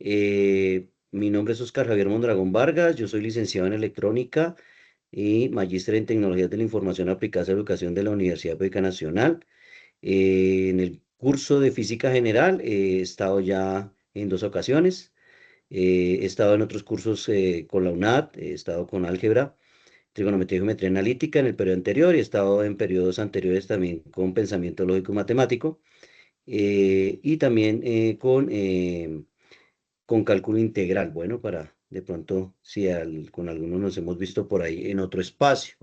Mi nombre es Oscar Javier Mondragón Vargas, yo soy licenciado en electrónica y magíster en tecnologías de la información aplicadas a la educación de la Universidad Pública Nacional. En el curso de física general he estado ya en 2 ocasiones. He estado en otros cursos con la UNAD, he estado con álgebra, trigonometría y geometría analítica en el periodo anterior y he estado en periodos anteriores también con pensamiento lógico matemático y también con cálculo integral. Bueno, para de pronto si con algunos nos hemos visto por ahí en otro espacio.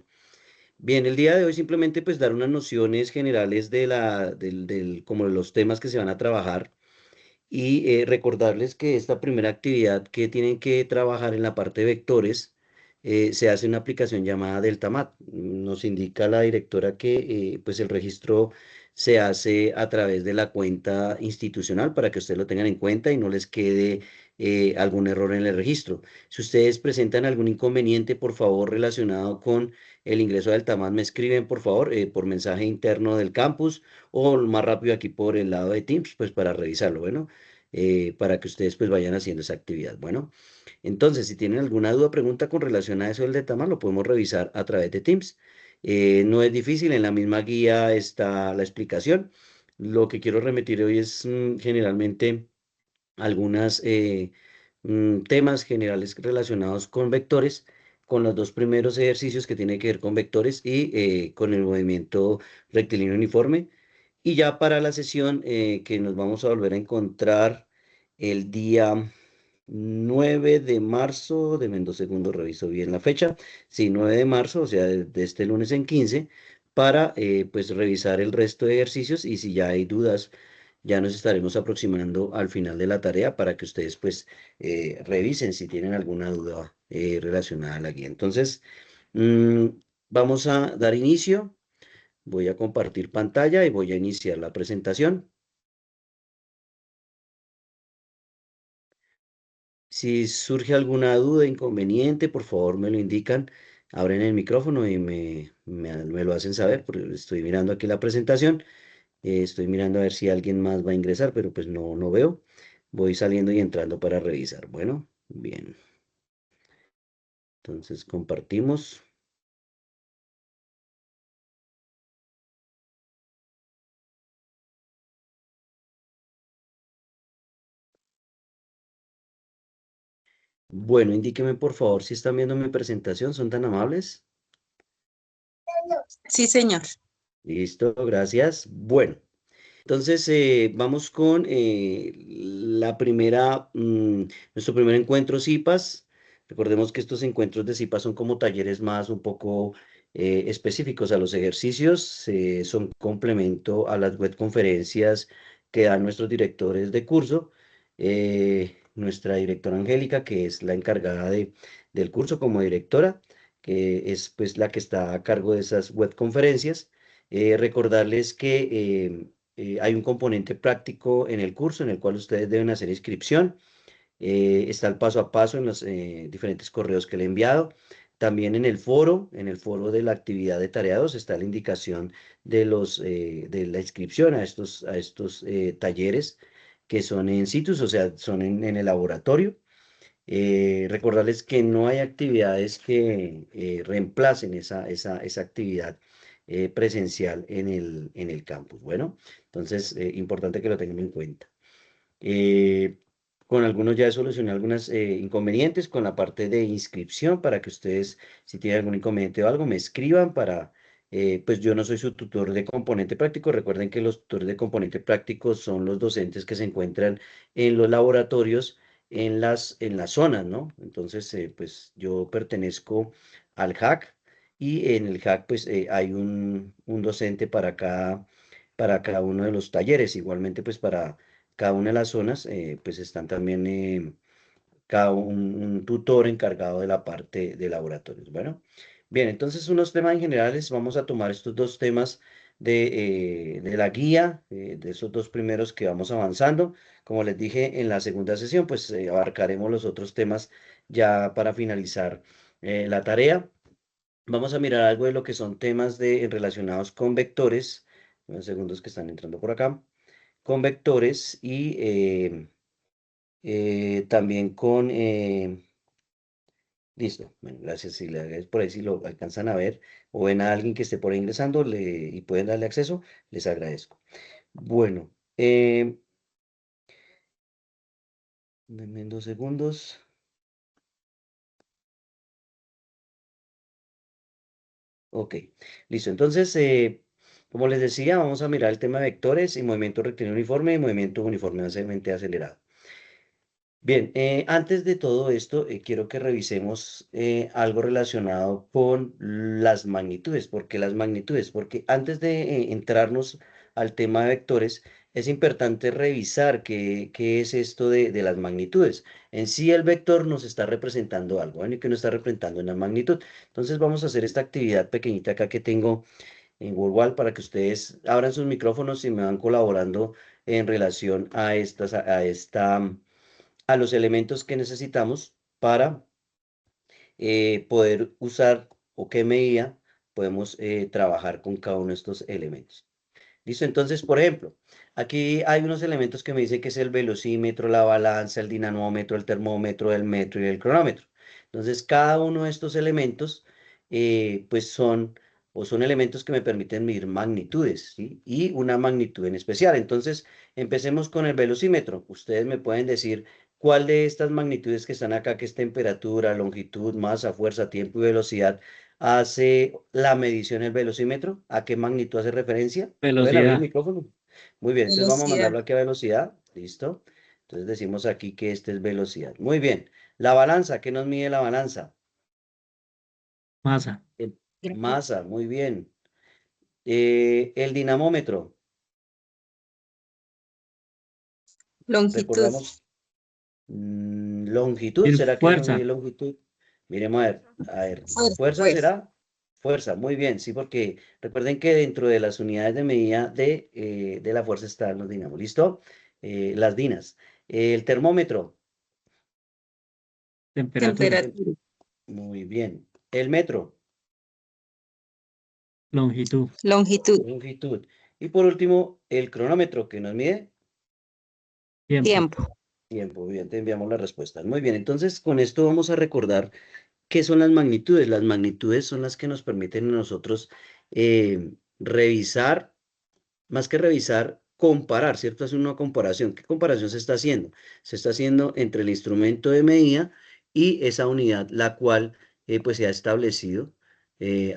Bien, el día de hoy simplemente pues dar unas nociones generales como de los temas que se van a trabajar y recordarles que esta primera actividad que tienen que trabajar en la parte de vectores se hace una aplicación llamada DeltaMath. Nos indica la directora que pues el registro se hace a través de la cuenta institucional para que ustedes lo tengan en cuenta y no les quede algún error en el registro. Si ustedes presentan algún inconveniente, por favor, relacionado con el ingreso a DeltaMath, me escriben, por favor, por mensaje interno del campus o más rápido aquí por el lado de Teams, pues para revisarlo. Bueno, para que ustedes pues vayan haciendo esa actividad. Bueno, entonces si tienen alguna duda o pregunta con relación a eso del DeltaMath, lo podemos revisar a través de Teams. No es difícil, en la misma guía está la explicación. Lo que quiero remitir hoy es generalmente algunos temas generales relacionados con vectores, con los dos primeros ejercicios que tienen que ver con vectores y con el movimiento rectilíneo uniforme. Y ya para la sesión que nos vamos a volver a encontrar el día 9 de marzo, de 2 segundos, reviso bien la fecha, sí, 9 de marzo, o sea, de este lunes en 15, para pues revisar el resto de ejercicios y si ya hay dudas, ya nos estaremos aproximando al final de la tarea para que ustedes pues revisen si tienen alguna duda relacionada a la guía. Entonces, mm, vamos a dar inicio. Voy a compartir pantalla y voy a iniciar la presentación. Si surge alguna duda, inconveniente, por favor me lo indican, abren el micrófono y me lo hacen saber, porque estoy mirando aquí la presentación, estoy mirando a ver si alguien más va a ingresar, pero pues no veo. Voy saliendo y entrando para revisar. Bueno, bien, entonces compartimos. Bueno, indíqueme por favor si están viendo mi presentación, son tan amables. Sí, señor. Listo, gracias. Bueno. Entonces, vamos con nuestro primer encuentro CIPAS. Recordemos que estos encuentros de CIPAS son como talleres más un poco específicos a los ejercicios, son complemento a las web conferencias que dan nuestros directores de curso. Nuestra directora Angélica, que es la encargada del curso como directora, que es pues la que está a cargo de esas web conferencias. Recordarles que hay un componente práctico en el curso en el cual ustedes deben hacer inscripción. Está el paso a paso en los diferentes correos que le he enviado. También en el foro de la actividad de tareados está la indicación de la inscripción a estos talleres que son en situs, o sea, son en el laboratorio. Recordarles que no hay actividades que reemplacen esa actividad presencial en el campus. Bueno, entonces, importante que lo tengan en cuenta. Eh, con algunos ya solucioné algunos inconvenientes con la parte de inscripción para que ustedes, si tienen algún inconveniente o algo, me escriban pues yo no soy su tutor de componente práctico. Recuerden que los tutores de componente práctico son los docentes que se encuentran en los laboratorios, en las zonas, ¿no? Entonces, pues yo pertenezco al HAC y en el HAC, pues hay un docente para cada uno de los talleres. Igualmente, pues para cada una de las zonas, pues están también un tutor encargado de la parte de laboratorios. Bueno, bien, entonces unos temas en generales, vamos a tomar estos dos temas de la guía, de esos dos primeros que vamos avanzando. Como les dije en la segunda sesión, pues abarcaremos los otros temas ya para finalizar la tarea. Vamos a mirar algo de lo que son temas relacionados con vectores. Unos segundos que están entrando por acá con vectores también con... listo, bueno, gracias. Si por ahí si lo alcanzan a ver o ven a alguien que esté por ahí ingresando y pueden darle acceso, les agradezco. Bueno, denme 2 segundos. Ok, listo. Entonces, como les decía, vamos a mirar el tema de vectores y movimiento rectilíneo uniforme y movimiento uniformemente acelerado. Bien, antes de todo esto, quiero que revisemos algo relacionado con las magnitudes. ¿Por qué las magnitudes? Porque antes de entrarnos al tema de vectores, es importante revisar qué es esto de las magnitudes. En sí, el vector nos está representando algo, ¿bueno? Y que nos está representando una magnitud. Entonces, vamos a hacer esta actividad pequeñita acá que tengo en Google para que ustedes abran sus micrófonos y me van colaborando en relación a a los elementos que necesitamos para poder usar o qué medida podemos trabajar con cada uno de estos elementos. ¿Listo? Entonces, por ejemplo, aquí hay unos elementos que me dicen que es el velocímetro, la balanza, el dinamómetro, el termómetro, el metro y el cronómetro. Entonces, cada uno de estos elementos, pues son elementos que me permiten medir magnitudes, ¿sí? Y una magnitud en especial. Entonces, empecemos con el velocímetro. Ustedes me pueden decir cuál de estas magnitudes que están acá, que es temperatura, longitud, masa, fuerza, tiempo y velocidad, hace la medición el velocímetro. ¿A qué magnitud hace referencia? ¿Pueden abrir el Velocidad. micrófono? Muy bien, entonces vamos a Velocidad. mandarlo aquí a velocidad. Listo. Entonces decimos aquí que este es velocidad. Muy bien. La balanza, ¿qué nos mide la balanza? Masa. Masa, muy bien. El dinamómetro, Longitud. recordamos, longitud, ¿será que nos mide Fuerza. longitud? Miremos a ver, Fuerza, ¿fuerza fuerza. será? Fuerza, muy bien, sí, porque recuerden que dentro de las unidades de medida de la fuerza están los dinamos, ¿listo? Las dinas. El termómetro, Temperatura. tem- Temperatura. muy bien. El metro, Longitud. Longitud. longitud. Y por último, el cronómetro, que nos mide Tiempo. Tiempo. tiempo. Bien, te enviamos las respuestas. Muy bien, entonces con esto vamos a recordar qué son las magnitudes. Las magnitudes son las que nos permiten a nosotros revisar. Más que revisar, comparar, ¿cierto? Hacer una comparación. ¿Qué comparación se está haciendo? Se está haciendo entre el instrumento de medida y esa unidad, la cual pues se ha establecido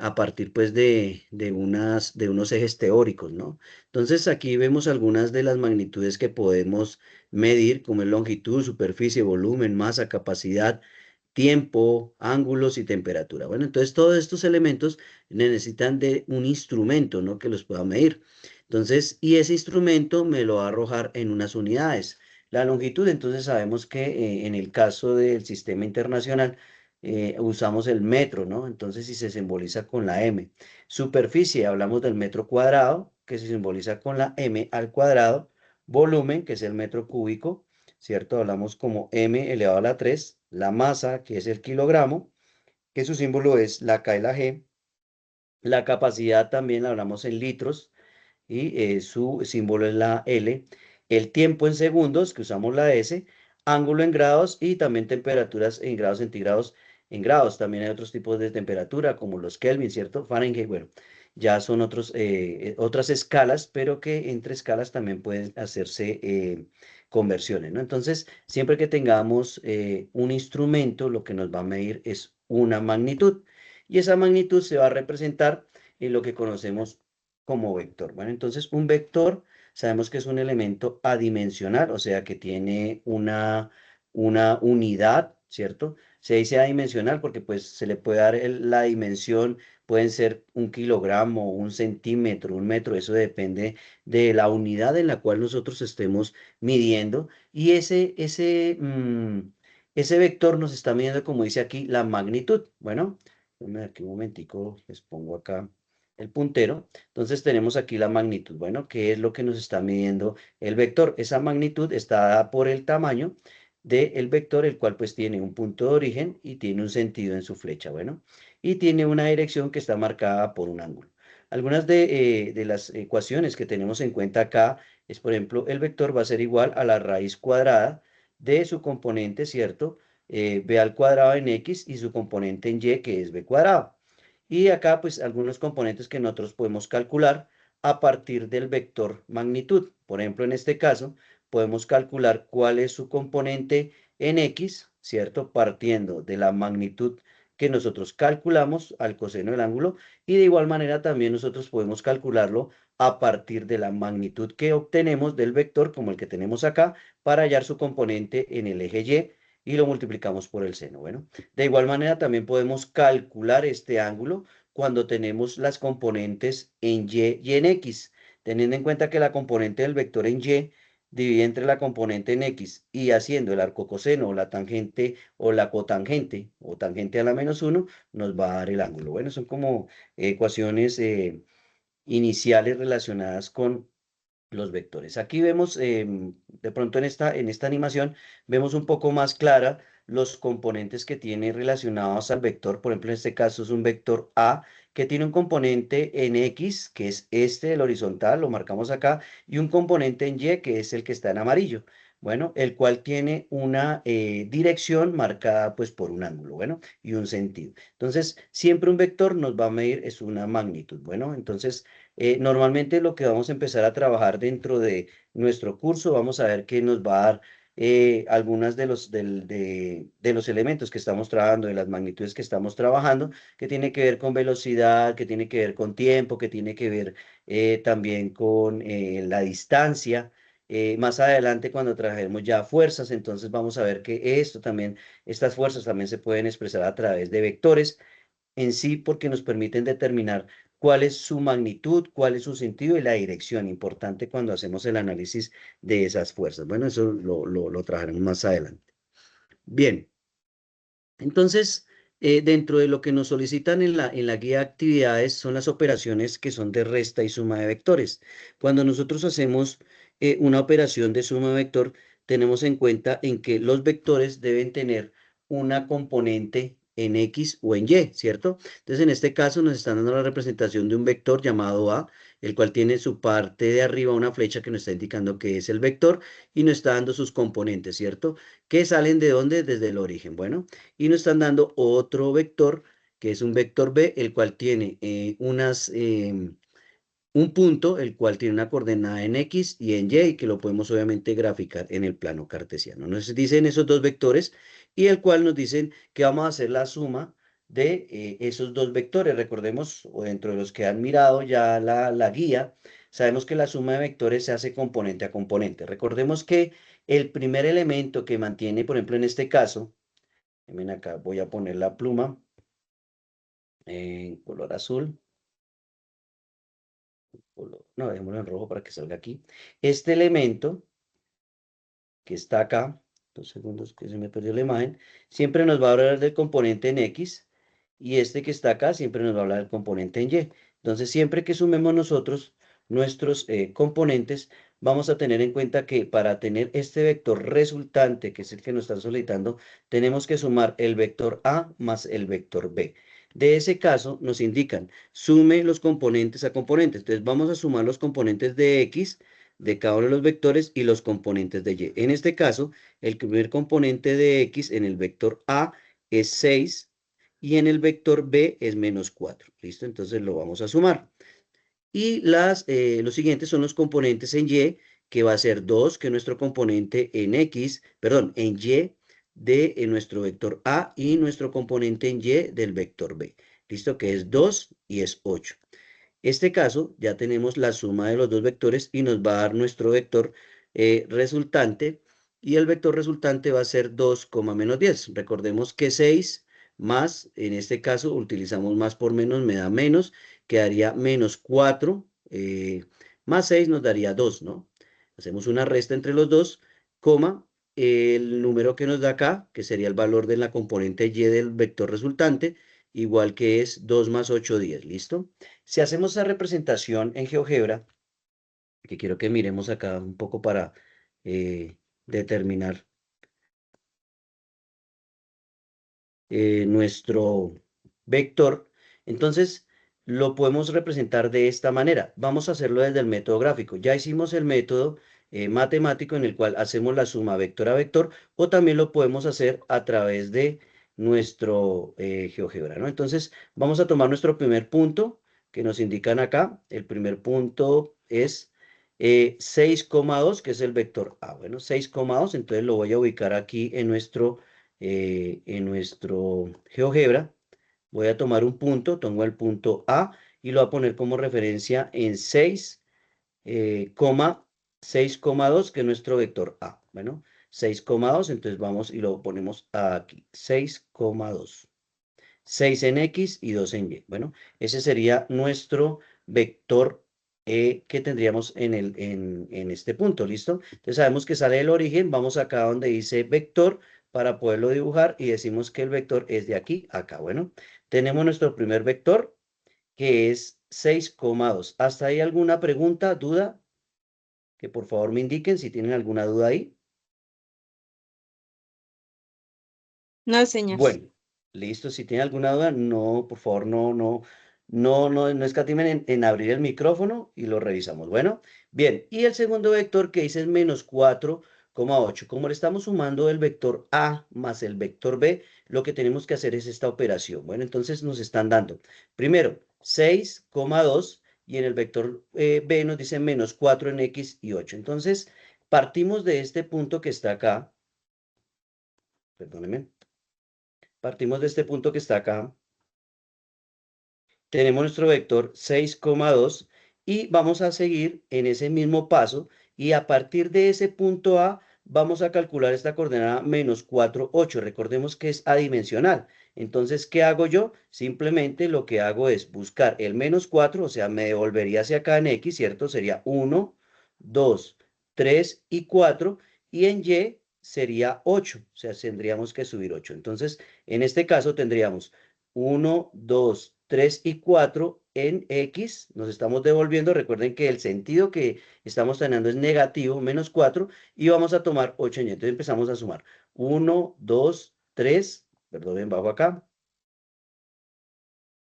a partir pues de unos ejes teóricos, ¿no? Entonces aquí vemos algunas de las magnitudes que podemos medir, como es longitud, superficie, volumen, masa, capacidad, tiempo, ángulos y temperatura. Bueno, entonces todos estos elementos necesitan de un instrumento, ¿no? Que los pueda medir. Entonces, y ese instrumento me lo va a arrojar en unas unidades. La longitud, entonces sabemos que en el caso del sistema internacional usamos el metro, ¿no? Entonces, si se simboliza con la M. Superficie, hablamos del metro cuadrado, que se simboliza con la M al cuadrado. Volumen, que es el metro cúbico, ¿cierto? Hablamos como M elevado a la 3. La masa, que es el kilogramo, que su símbolo es la K y la G. La capacidad también la hablamos en litros y su símbolo es la L. El tiempo en segundos, que usamos la S. Ángulo en grados y también temperaturas en grados centígrados en grados. También hay otros tipos de temperatura, como los Kelvin, ¿cierto? Fahrenheit, bueno, ya son otras escalas, pero que entre escalas también pueden hacerse conversiones, ¿no? Entonces, siempre que tengamos un instrumento, lo que nos va a medir es una magnitud. Y esa magnitud se va a representar en lo que conocemos como vector. Bueno, entonces un vector sabemos que es un elemento adimensional, o sea que tiene una unidad, ¿cierto? Se dice adimensional porque pues se le puede dar la dimensión, pueden ser un kilogramo, un centímetro, un metro, eso depende de la unidad en la cual nosotros estemos midiendo. Y ese vector nos está midiendo, como dice aquí, la magnitud. Bueno, déjenme aquí un momentico, les pongo acá el puntero. Entonces tenemos aquí la magnitud. Bueno, ¿qué es lo que nos está midiendo el vector? Esa magnitud está dada por el tamaño del vector, el cual pues tiene un punto de origen y tiene un sentido en su flecha. Bueno, y tiene una dirección que está marcada por un ángulo. Algunas de las ecuaciones que tenemos en cuenta acá es, por ejemplo, el vector va a ser igual a la raíz cuadrada de su componente, ¿cierto? B al cuadrado en X y su componente en Y, que es B cuadrado. Y acá, pues, algunos componentes que nosotros podemos calcular a partir del vector magnitud. Por ejemplo, en este caso, podemos calcular cuál es su componente en X, ¿cierto? Partiendo de la magnitud que nosotros calculamos al coseno del ángulo, y de igual manera también nosotros podemos calcularlo a partir de la magnitud que obtenemos del vector, como el que tenemos acá, para hallar su componente en el eje Y, y lo multiplicamos por el seno. Bueno, de igual manera también podemos calcular este ángulo cuando tenemos las componentes en y en x, teniendo en cuenta que la componente del vector en y divide entre la componente en x, y haciendo el arcocoseno o la tangente o la cotangente o tangente a la -1 nos va a dar el ángulo. Bueno, son como ecuaciones iniciales relacionadas con los vectores. Aquí vemos, de pronto en esta animación, vemos un poco más clara los componentes que tiene relacionados al vector. Por ejemplo, en este caso es un vector A que tiene un componente en X, que es este, el horizontal, lo marcamos acá, y un componente en Y, que es el que está en amarillo. Bueno, el cual tiene una dirección marcada pues por un ángulo, bueno, y un sentido. Entonces, siempre un vector nos va a medir es una magnitud. Bueno, entonces, normalmente lo que vamos a empezar a trabajar dentro de nuestro curso, vamos a ver que nos va a dar algunas de los elementos que estamos trabajando, de las magnitudes que estamos trabajando, que tiene que ver con velocidad, que tiene que ver con tiempo, que tiene que ver también con la distancia. Más adelante, cuando trabajemos ya fuerzas, entonces vamos a ver que estas fuerzas también se pueden expresar a través de vectores en sí, porque nos permiten determinar cuál es su magnitud, cuál es su sentido y la dirección, importante cuando hacemos el análisis de esas fuerzas. Bueno, eso lo trabajaremos más adelante. Bien, entonces, dentro de lo que nos solicitan en la guía de actividades son las operaciones que son de resta y suma de vectores. Cuando nosotros hacemos una operación de suma de vector, tenemos en cuenta en que los vectores deben tener una componente en X o en Y, ¿cierto? Entonces, en este caso nos están dando la representación de un vector llamado A, el cual tiene su parte de arriba una flecha que nos está indicando que es el vector y nos está dando sus componentes, ¿cierto? ¿Que salen de dónde? Desde el origen. Bueno, y nos están dando otro vector, que es un vector B, el cual tiene un punto, el cual tiene una coordenada en X y en Y, que lo podemos obviamente graficar en el plano cartesiano. Nos dicen esos dos vectores y el cual nos dicen que vamos a hacer la suma de esos dos vectores. Recordemos, o dentro de los que han mirado ya la guía, sabemos que la suma de vectores se hace componente a componente. Recordemos que el primer elemento que mantiene, por ejemplo, en este caso, ven acá, voy a poner la pluma en color azul. No, dejémoslo en rojo para que salga aquí. Este elemento que está acá, 2 segundos que se me perdió la imagen, siempre nos va a hablar del componente en X, y este que está acá siempre nos va a hablar del componente en Y. Entonces, siempre que sumemos nosotros nuestros componentes, vamos a tener en cuenta que para tener este vector resultante, que es el que nos están solicitando, tenemos que sumar el vector A más el vector B. De ese caso, nos indican, sume los componentes a componentes. Entonces, vamos a sumar los componentes de X de cada uno de los vectores y los componentes de Y. En este caso, el primer componente de X en el vector A es 6 y en el vector B es -4. ¿Listo? Entonces lo vamos a sumar. Y los siguientes son los componentes en Y, que va a ser 2, que es nuestro componente en X, perdón, en Y de nuestro vector A, y nuestro componente en Y del vector B. ¿Listo? Que es 2 y es 8. Este caso ya tenemos la suma de los dos vectores y nos va a dar nuestro vector resultante, y el vector resultante va a ser 2, -10. Recordemos que 6 más, en este caso utilizamos más por menos, me da menos, quedaría -4, más 6 nos daría 2, ¿no? Hacemos una resta entre los dos, coma, el número que nos da acá, que sería el valor de la componente y del vector resultante, igual que es 2 más 8, 10, ¿listo? Si hacemos esa representación en GeoGebra, que quiero que miremos acá un poco para determinar nuestro vector, entonces lo podemos representar de esta manera. Vamos a hacerlo desde el método gráfico. Ya hicimos el método matemático en el cual hacemos la suma vector a vector, o también lo podemos hacer a través de nuestro GeoGebra, ¿no? Entonces, vamos a tomar nuestro primer punto que nos indican acá. El primer punto es 6,2, que es el vector A. Bueno, 6,2, entonces lo voy a ubicar aquí en nuestro GeoGebra. Voy a tomar un punto, tomo el punto A y lo voy a poner como referencia en 6,2, que es nuestro vector A. Bueno, 6,2, entonces vamos y lo ponemos aquí, 6,2. 6 en X y 2 en Y. Bueno, ese sería nuestro vector que tendríamos en este punto, ¿listo? Entonces sabemos que sale del origen, vamos acá donde dice vector para poderlo dibujar y decimos que el vector es de aquí a acá. Bueno, tenemos nuestro primer vector que es 6,2. ¿Hasta ahí alguna pregunta, duda? Que por favor me indiquen si tienen alguna duda ahí. No, señor. Bueno, listo. Si tienen alguna duda, no, por favor, no escatimen en abrir el micrófono y lo revisamos. Bueno, bien. Y el segundo vector que dice es menos 4,8. Como le estamos sumando el vector A más el vector B, lo que tenemos que hacer es esta operación. Bueno, entonces nos están dando, primero, 6,2 y en el vector B nos dice menos 4 en X y 8. Entonces, partimos de este punto que está acá. Perdónenme. Partimos de este punto que está acá. Tenemos nuestro vector 6,2 y vamos a seguir en ese mismo paso y a partir de ese punto A vamos a calcular esta coordenada menos 4,8. Recordemos que es adimensional. Entonces, ¿qué hago yo? Simplemente lo que hago es buscar el menos 4, o sea, me devolvería hacia acá en X, ¿cierto? Sería 1, 2, 3 y 4 y en Y sería 8, o sea, tendríamos que subir 8. Entonces, en este caso tendríamos 1, 2, 3 y 4 en X, nos estamos devolviendo. Recuerden que el sentido que estamos teniendo es negativo, menos 4, y vamos a tomar 8 en Y. Entonces empezamos a sumar 1, 2, 3, perdón, bajo acá.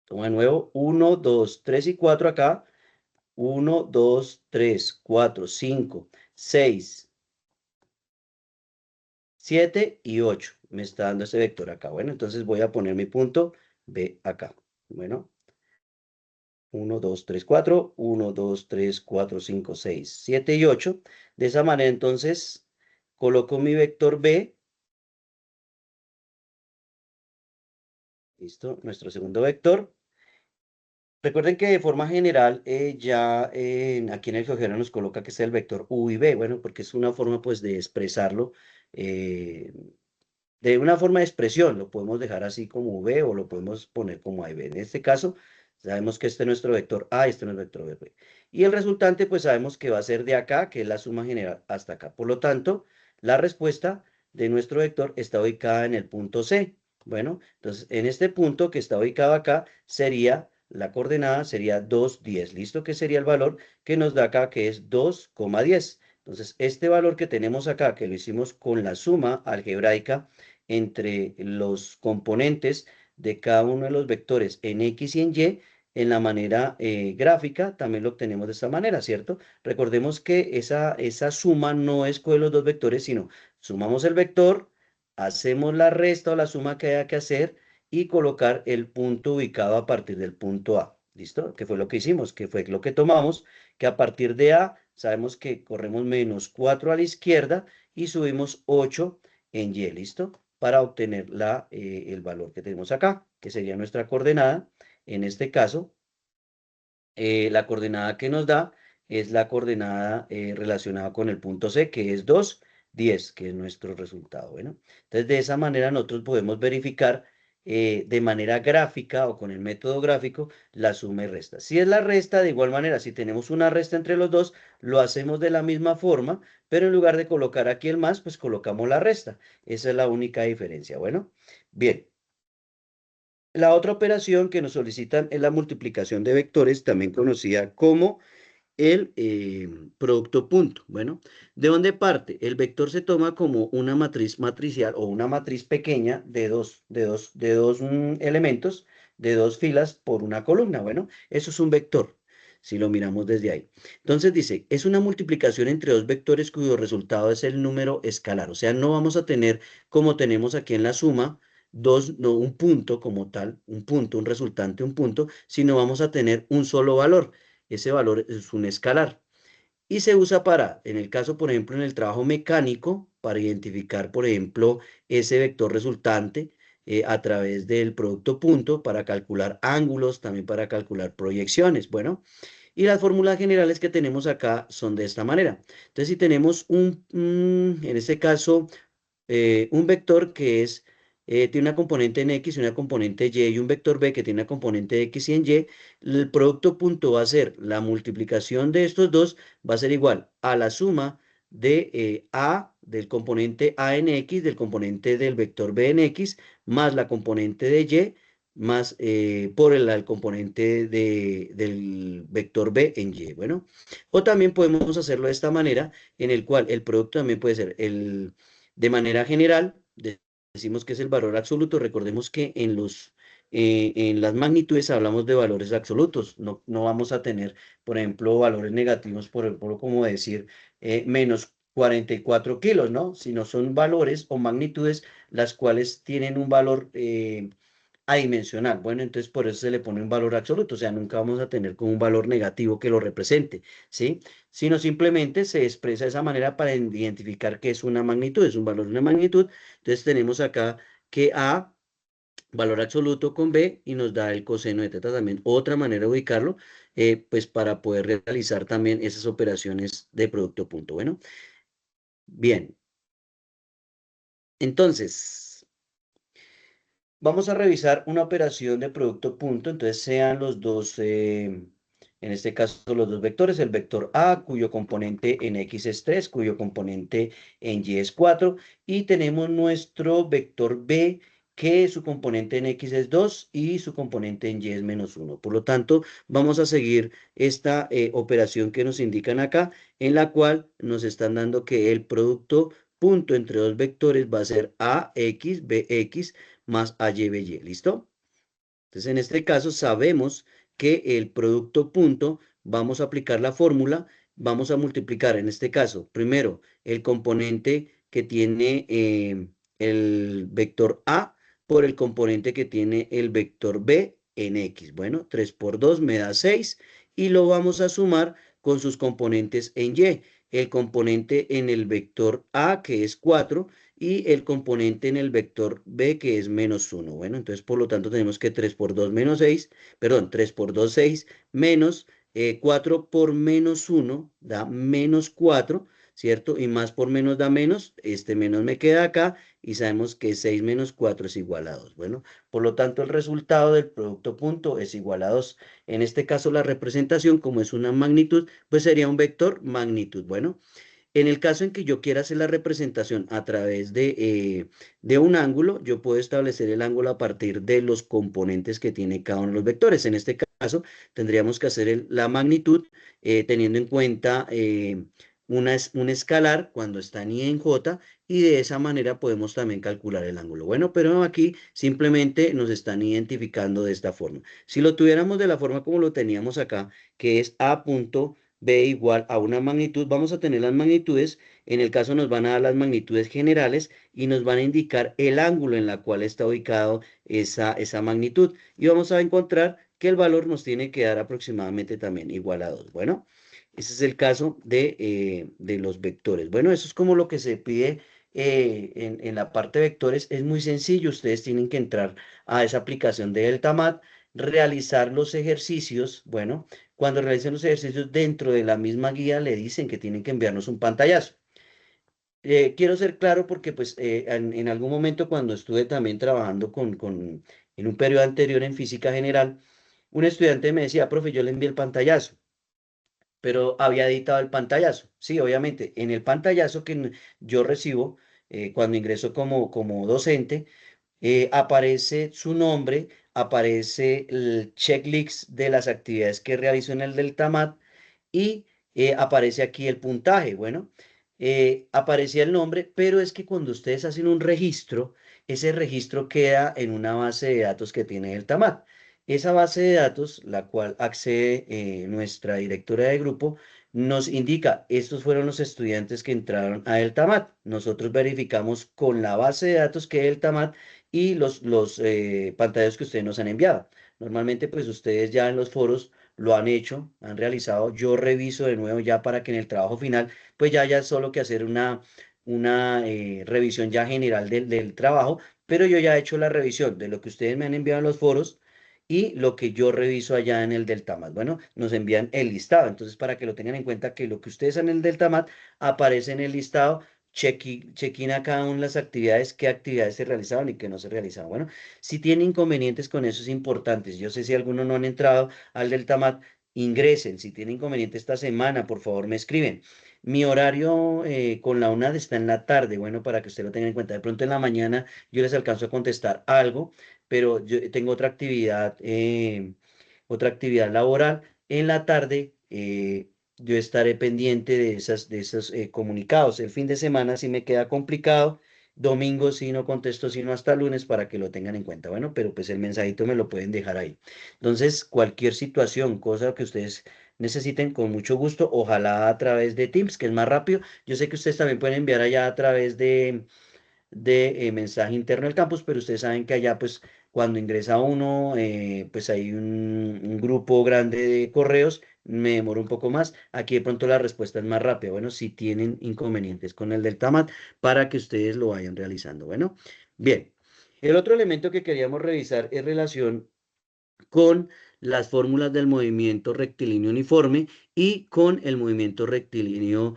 Toma de nuevo 1, 2, 3 y 4 acá. 1, 2, 3, 4, 5, 6, 7 y 8. Me está dando ese vector acá. Bueno, entonces voy a poner mi punto B acá. Bueno. 1, 2, 3, 4, 1, 2, 3, 4, 5, 6, 7 y 8. De esa manera, entonces, coloco mi vector B. Listo, nuestro segundo vector. Recuerden que de forma general, aquí en el GeoGebra nos coloca que es el vector U y B. Bueno, porque es una forma, pues, de expresarlo. De una forma de expresión, lo podemos dejar así como V o lo podemos poner como A y B. En este caso, sabemos que este es nuestro vector A y este es nuestro vector B. Y el resultante, pues sabemos que va a ser de acá, que es la suma general, hasta acá. Por lo tanto, la respuesta de nuestro vector está ubicada en el punto C. Bueno, entonces, en este punto que está ubicado acá, la coordenada sería 2, 10. ¿Listo? ¿Qué sería el valor que nos da acá, que es 2,10? Entonces, este valor que tenemos acá, que lo hicimos con la suma algebraica entre los componentes de cada uno de los vectores en X y en Y, en la manera gráfica, también lo obtenemos de esta manera, ¿cierto? Recordemos que esa suma no es con los dos vectores, sino sumamos el vector, hacemos la resta o la suma que haya que hacer y colocar el punto ubicado a partir del punto A. ¿Listo? Que fue lo que hicimos, que fue lo que tomamos, que a partir de A sabemos que corremos menos 4 a la izquierda y subimos 8 en Y, ¿listo? Para obtener el valor que tenemos acá, que sería nuestra coordenada. En este caso, la coordenada que nos da es la coordenada relacionada con el punto C, que es 2, 10, que es nuestro resultado. Bueno, entonces de esa manera nosotros podemos verificar de manera gráfica o con el método gráfico la suma y resta. Si es la resta, de igual manera, si tenemos una resta entre los dos, lo hacemos de la misma forma, pero en lugar de colocar aquí el más, pues colocamos la resta. Esa es la única diferencia. Bueno, bien. La otra operación que nos solicitan es la multiplicación de vectores, también conocida como el producto punto. Bueno, ¿de dónde parte? El vector se toma como una matriz matricial o una matriz pequeña de dos elementos, de dos filas por una columna. Bueno, eso es un vector. si lo miramos desde ahí. Entonces dice, es una multiplicación entre dos vectores cuyo resultado es el número escalar. O sea, no vamos a tener, como tenemos aquí en la suma, no un punto como tal, un punto, un resultante, un punto, sino vamos a tener un solo valor. Ese valor es un escalar. Y se usa para, en el caso, por ejemplo, en el trabajo mecánico, para identificar, por ejemplo, ese vector resultante a través del producto punto, para calcular ángulos, también para calcular proyecciones. Bueno, y las fórmulas generales que tenemos acá son de esta manera. Entonces, si tenemos en este caso, un vector que tiene una componente en X y una componente Y un vector B que tiene una componente X y en Y, el producto punto va a ser la multiplicación de estos dos, va a ser igual a la suma de A del componente A en X, del componente del vector B en X, más la componente de Y, más por el componente del vector B en Y. Bueno, o también podemos hacerlo de esta manera, en el cual el producto también puede ser de manera general, decimos que es el valor absoluto. Recordemos que en las magnitudes hablamos de valores absolutos. No vamos a tener, por ejemplo, valores negativos, por ejemplo, como decir menos 44 kilos, ¿no? Sino son valores o magnitudes las cuales tienen un valor adimensional. Bueno, entonces por eso se le pone un valor absoluto, o sea, nunca vamos a tener como un valor negativo que lo represente, ¿sí? Sino simplemente se expresa de esa manera para identificar que es una magnitud, es un valor de una magnitud. Entonces tenemos acá que A, valor absoluto con B, y nos da el coseno de teta también. Otra manera de ubicarlo, pues para poder realizar también esas operaciones de producto punto. Bueno, bien. Entonces, vamos a revisar una operación de producto punto, entonces sean los dos, en este caso los dos vectores, el vector A, cuyo componente en X es 3, cuyo componente en Y es 4, y tenemos nuestro vector B, que su componente en X es 2 y su componente en Y es menos 1. Por lo tanto, vamos a seguir esta operación que nos indican acá, en la cual nos están dando que el producto punto entre dos vectores va a ser AX, BX, más AYBY, ¿listo? Entonces, en este caso sabemos que el producto punto, vamos a aplicar la fórmula, vamos a multiplicar, en este caso, primero, el componente que tiene el vector A por el componente que tiene el vector B en X. Bueno, 3 por 2 me da 6 y lo vamos a sumar con sus componentes en Y. El componente en el vector A, que es 4, y el componente en el vector B, que es menos 1. Bueno, entonces por lo tanto tenemos que 3 por 2 menos 6, perdón, 3 por 2 6, menos 4 por menos 1 da menos 4, ¿cierto? Y más por menos da menos, este menos me queda acá y sabemos que 6 menos 4 es igual a 2. Bueno, por lo tanto el resultado del producto punto es igual a 2. En este caso la representación, como es una magnitud, pues sería un vector magnitud. Bueno, en el caso en que yo quiera hacer la representación a través de un ángulo, yo puedo establecer el ángulo a partir de los componentes que tiene cada uno de los vectores. En este caso, tendríamos que hacer la magnitud teniendo en cuenta un escalar cuando está en I en J, y de esa manera podemos también calcular el ángulo. Bueno, pero aquí simplemente nos están identificando de esta forma. Si lo tuviéramos de la forma como lo teníamos acá, que es A punto B igual a una magnitud, vamos a tener las magnitudes. En el caso nos van a dar las magnitudes generales y nos van a indicar el ángulo en la cual está ubicado esa magnitud. Y vamos a encontrar que el valor nos tiene que dar aproximadamente también igual a 2. Bueno, ese es el caso de los vectores. Bueno, eso es como lo que se pide en la parte de vectores. Es muy sencillo. Ustedes tienen que entrar a esa aplicación de Deltamat, realizar los ejercicios. Bueno, cuando realicen los ejercicios dentro de la misma guía le dicen que tienen que enviarnos un pantallazo. Quiero ser claro porque pues en algún momento cuando estuve también trabajando en un periodo anterior en física general, un estudiante me decía, profe, yo le envié el pantallazo, pero había editado el pantallazo. Sí, obviamente, en el pantallazo que yo recibo cuando ingreso como docente, aparece su nombre, aparece el checklist de las actividades que realizó en el Deltamat y aparece aquí el puntaje. Bueno, aparecía el nombre, pero es que cuando ustedes hacen un registro, ese registro queda en una base de datos que tiene Deltamat. Esa base de datos, la cual accede nuestra directora de grupo, nos indica, estos fueron los estudiantes que entraron a Eltamat. Nosotros verificamos con la base de datos que es Eltamat y los pantallazos que ustedes nos han enviado. Normalmente, pues ustedes ya en los foros lo han hecho, han realizado. Yo reviso de nuevo ya para que en el trabajo final, pues ya haya solo que hacer una revisión ya general del trabajo, pero yo ya he hecho la revisión de lo que ustedes me han enviado en los foros y lo que yo reviso allá en el Deltamat. Bueno, nos envían el listado, entonces para que lo tengan en cuenta que lo que ustedes en el Deltamat aparece en el listado, check-in a cada una de las actividades, qué actividades se realizaban y qué no se realizaban. Bueno, si tienen inconvenientes con eso es importante. Yo sé si algunos no han entrado al Deltamat, ingresen. Si tienen inconveniente esta semana, por favor me escriben. Mi horario con la UNAD está en la tarde, bueno, para que usted lo tenga en cuenta. De pronto en la mañana yo les alcanzo a contestar algo, pero yo tengo otra actividad laboral. En la tarde yo estaré pendiente de esos comunicados. El fin de semana sí me queda complicado. Domingo sí no contesto, sino hasta lunes para que lo tengan en cuenta. Bueno, pero pues el mensajito me lo pueden dejar ahí. Entonces, cualquier situación, cosa que ustedes necesiten, con mucho gusto, ojalá a través de Teams, que es más rápido. Yo sé que ustedes también pueden enviar allá a través de mensaje interno del campus, pero ustedes saben que allá, pues, cuando ingresa uno, pues hay un grupo grande de correos, me demoro un poco más. Aquí de pronto la respuesta es más rápida. Bueno, si tienen inconvenientes con el del TAMAT, para que ustedes lo vayan realizando. Bueno, bien. El otro elemento que queríamos revisar es relación con las fórmulas del movimiento rectilíneo uniforme y con el movimiento rectilíneo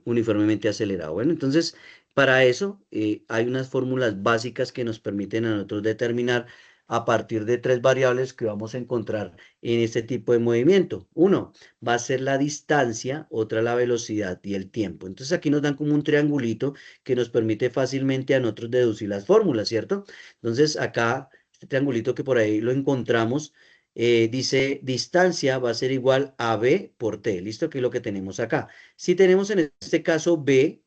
uniformemente acelerado. Bueno, entonces, para eso hay unas fórmulas básicas que nos permiten a nosotros determinar a partir de tres variables que vamos a encontrar en este tipo de movimiento. Uno va a ser la distancia, otra la velocidad y el tiempo. Entonces aquí nos dan como un triangulito que nos permite fácilmente a nosotros deducir las fórmulas, ¿cierto? Entonces acá este triangulito que por ahí lo encontramos, dice distancia va a ser igual a B por T. ¿Listo? Que es lo que tenemos acá. Si tenemos en este caso B,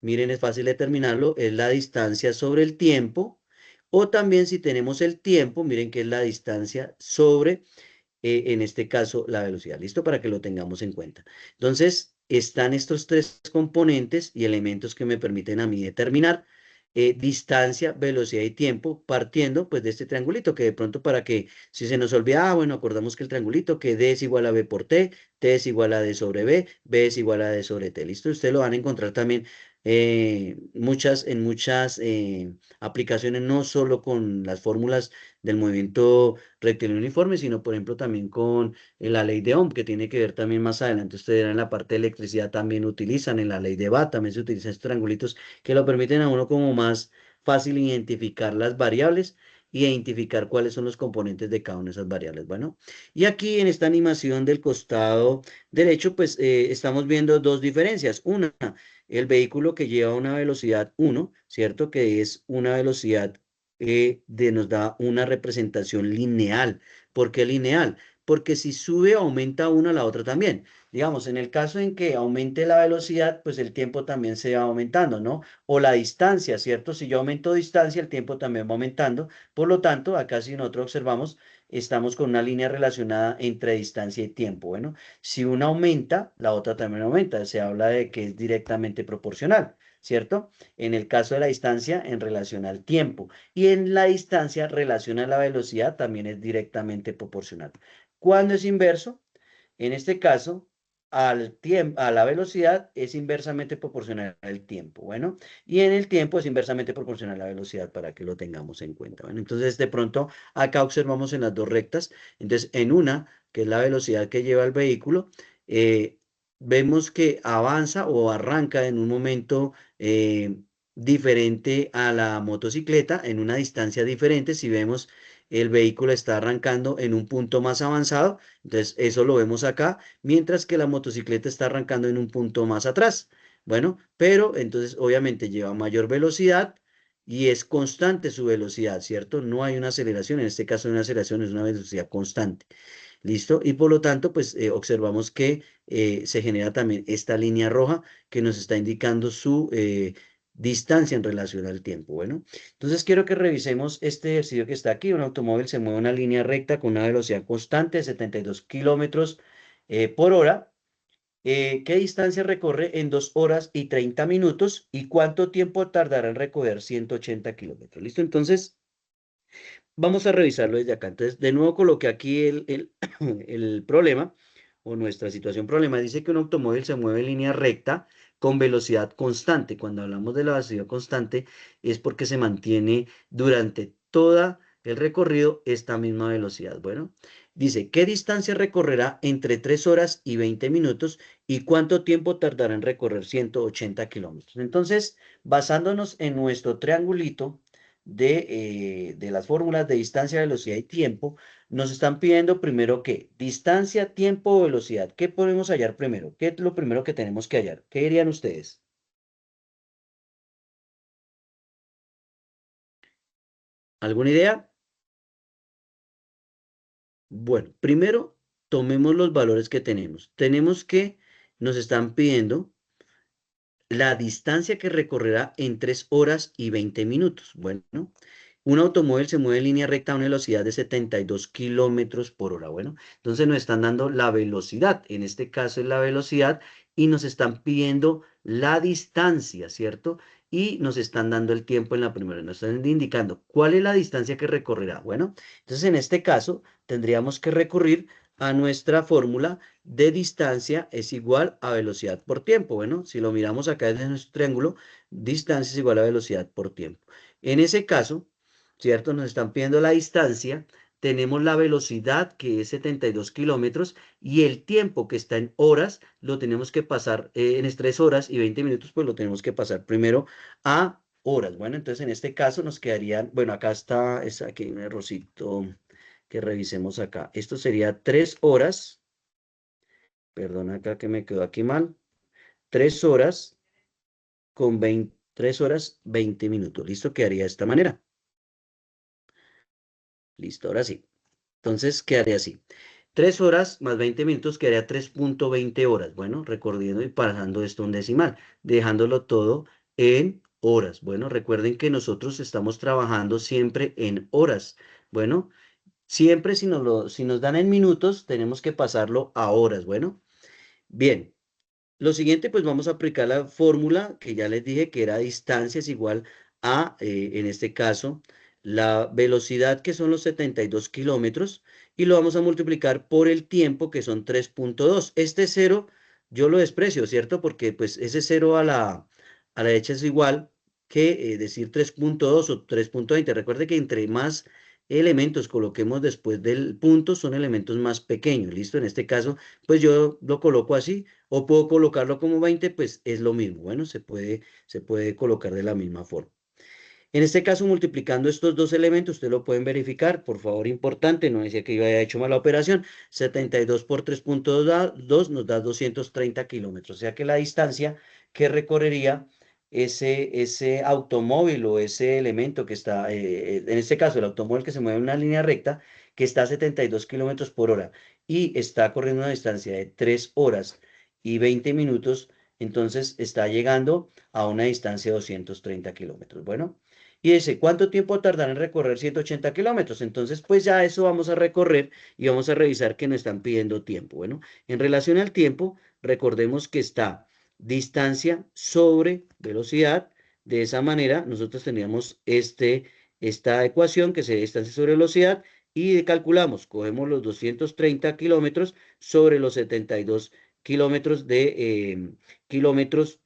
miren, es fácil determinarlo, es la distancia sobre el tiempo. O también si tenemos el tiempo, miren que es la distancia sobre, en este caso, la velocidad. ¿Listo? Para que lo tengamos en cuenta. Entonces, están estos tres componentes y elementos que me permiten a mí determinar distancia, velocidad y tiempo, partiendo pues de este triangulito, que de pronto para que si se nos olvida, bueno, acordamos que el triangulito que D es igual a B por T, T es igual a D sobre B es igual a D sobre T. ¿Listo? Ustedes lo van a encontrar también en muchas aplicaciones, no solo con las fórmulas del movimiento rectilíneo uniforme, sino por ejemplo también con la ley de Ohm, que tiene que ver también más adelante. Ustedes verán en la parte de electricidad también utilizan, en la ley de Watt también se utilizan estos triangulitos que lo permiten a uno como más fácil identificar las variables y identificar cuáles son los componentes de cada una de esas variables. Bueno, y aquí en esta animación del costado derecho, pues estamos viendo dos diferencias. Una, el vehículo que lleva una velocidad 1, ¿cierto? Que es una velocidad nos da una representación lineal. ¿Por qué lineal? Porque si sube, aumenta una, la otra también. Digamos, en el caso en que aumente la velocidad, pues el tiempo también se va aumentando, ¿no? O la distancia, ¿cierto? Si yo aumento distancia, el tiempo también va aumentando. Por lo tanto, acá si nosotros observamos, estamos con una línea relacionada entre distancia y tiempo. Bueno, si una aumenta, la otra también aumenta. Se habla de que es directamente proporcional, ¿cierto? En el caso de la distancia, en relación al tiempo. Y en la distancia, relación a la velocidad, también es directamente proporcional. ¿Cuándo es inverso? En este caso, al tiempo, a la velocidad es inversamente proporcional al tiempo. Bueno, y en el tiempo es inversamente proporcional a la velocidad para que lo tengamos en cuenta. Bueno, entonces de pronto acá observamos en las dos rectas. Entonces, en una, que es la velocidad que lleva el vehículo, vemos que avanza o arranca en un momento diferente a la motocicleta, en una distancia diferente. Si vemos, el vehículo está arrancando en un punto más avanzado, entonces eso lo vemos acá, mientras que la motocicleta está arrancando en un punto más atrás. Bueno, pero entonces obviamente lleva mayor velocidad y es constante su velocidad, ¿cierto? No hay una aceleración, en este caso una aceleración es una velocidad constante. ¿Listo? Y por lo tanto, pues observamos que se genera también esta línea roja que nos está indicando su distancia en relación al tiempo. Bueno, entonces quiero que revisemos este ejercicio que está aquí. Un automóvil se mueve en una línea recta con una velocidad constante de 72 kilómetros por hora. ¿Qué distancia recorre en 2 horas y 30 minutos? ¿Y cuánto tiempo tardará en recorrer 180 kilómetros? ¿Listo? Entonces, vamos a revisarlo desde acá. Entonces, de nuevo coloqué aquí el problema o nuestra situación problema. Dice que un automóvil se mueve en línea recta con velocidad constante. Cuando hablamos de la velocidad constante es porque se mantiene durante toda el recorrido esta misma velocidad. Bueno, dice, ¿qué distancia recorrerá entre 3 horas y 20 minutos y cuánto tiempo tardará en recorrer 180 kilómetros? Entonces, basándonos en nuestro triangulito, de las fórmulas de distancia, velocidad y tiempo, nos están pidiendo primero que distancia, tiempo o velocidad. ¿Qué podemos hallar primero? ¿Qué es lo primero que tenemos que hallar? ¿Qué dirían ustedes? ¿Alguna idea? Bueno, primero tomemos los valores que tenemos. Tenemos que nos están pidiendo la distancia que recorrerá en 3 horas y 20 minutos. Bueno, un automóvil se mueve en línea recta a una velocidad de 72 kilómetros por hora. Bueno, entonces nos están dando la velocidad. En este caso es la velocidad y nos están pidiendo la distancia, ¿cierto? Y nos están dando el tiempo en la primera. Nos están indicando cuál es la distancia que recorrerá. Bueno, entonces en este caso tendríamos que recurrir a nuestra fórmula de distancia es igual a velocidad por tiempo. Bueno, si lo miramos acá desde nuestro triángulo, distancia es igual a velocidad por tiempo. En ese caso, ¿cierto? Nos están pidiendo la distancia, tenemos la velocidad que es 72 kilómetros y el tiempo que está en horas lo tenemos que pasar en 3 horas y 20 minutos, pues lo tenemos que pasar primero a horas. Bueno, entonces en este caso nos quedarían, bueno, acá está, es aquí un errorcito que revisemos acá. Esto sería 3 horas. Perdón acá que me quedó aquí mal. 3 horas con 20, 3 horas 20 minutos. ¿Listo? Quedaría de esta manera. Listo, ahora sí. Entonces quedaría así. 3 horas más 20 minutos quedaría 3.20 horas. Bueno, recordando y pasando esto a un decimal, dejándolo todo en horas. Bueno, recuerden que nosotros estamos trabajando siempre en horas. Bueno, siempre si nos dan en minutos, tenemos que pasarlo a horas. Bueno, bien. Lo siguiente, pues vamos a aplicar la fórmula que ya les dije que era distancia es igual a, en este caso, la velocidad que son los 72 kilómetros y lo vamos a multiplicar por el tiempo que son 3.2. Este cero yo lo desprecio, ¿cierto? Porque pues ese cero a la derecha es igual que decir 3.2 o 3.20. Recuerde que entre más elementos coloquemos después del punto son elementos más pequeños, ¿listo? En este caso, pues yo lo coloco así o puedo colocarlo como 20, pues es lo mismo. Bueno, se puede colocar de la misma forma. En este caso, multiplicando estos dos elementos, ustedes lo pueden verificar. Por favor, importante, no decía que yo haya hecho mala operación. 72 por 3.2 nos da 230 kilómetros. O sea que la distancia que recorrería ese automóvil o ese elemento que está, en este caso, el automóvil que se mueve en una línea recta, que está a 72 kilómetros por hora y está corriendo una distancia de 3 horas y 20 minutos, entonces está llegando a una distancia de 230 kilómetros. Bueno. Y dice, ¿cuánto tiempo tardará en recorrer 180 kilómetros? Entonces, pues ya eso vamos a recorrer y vamos a revisar que nos están pidiendo tiempo. Bueno, en relación al tiempo, recordemos que está distancia sobre velocidad. De esa manera, nosotros tendríamos esta ecuación que sería distancia sobre velocidad y calculamos, cogemos los 230 kilómetros sobre los 72 kilómetros kilómetros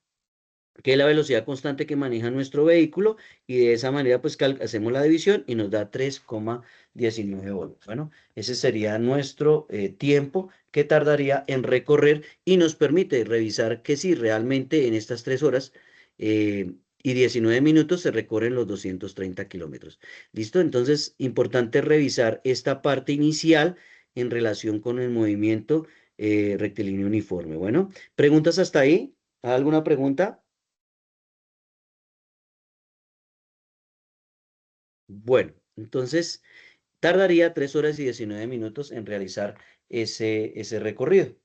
que es la velocidad constante que maneja nuestro vehículo y de esa manera pues hacemos la división y nos da 3,19 voltios. Bueno, ese sería nuestro tiempo que tardaría en recorrer y nos permite revisar que si realmente en estas 3 horas y 19 minutos se recorren los 230 kilómetros. ¿Listo? Entonces, importante revisar esta parte inicial en relación con el movimiento rectilíneo uniforme. Bueno, ¿preguntas hasta ahí? ¿Alguna pregunta? Bueno, entonces tardaría 3 horas y 19 minutos en realizar ese recorrido.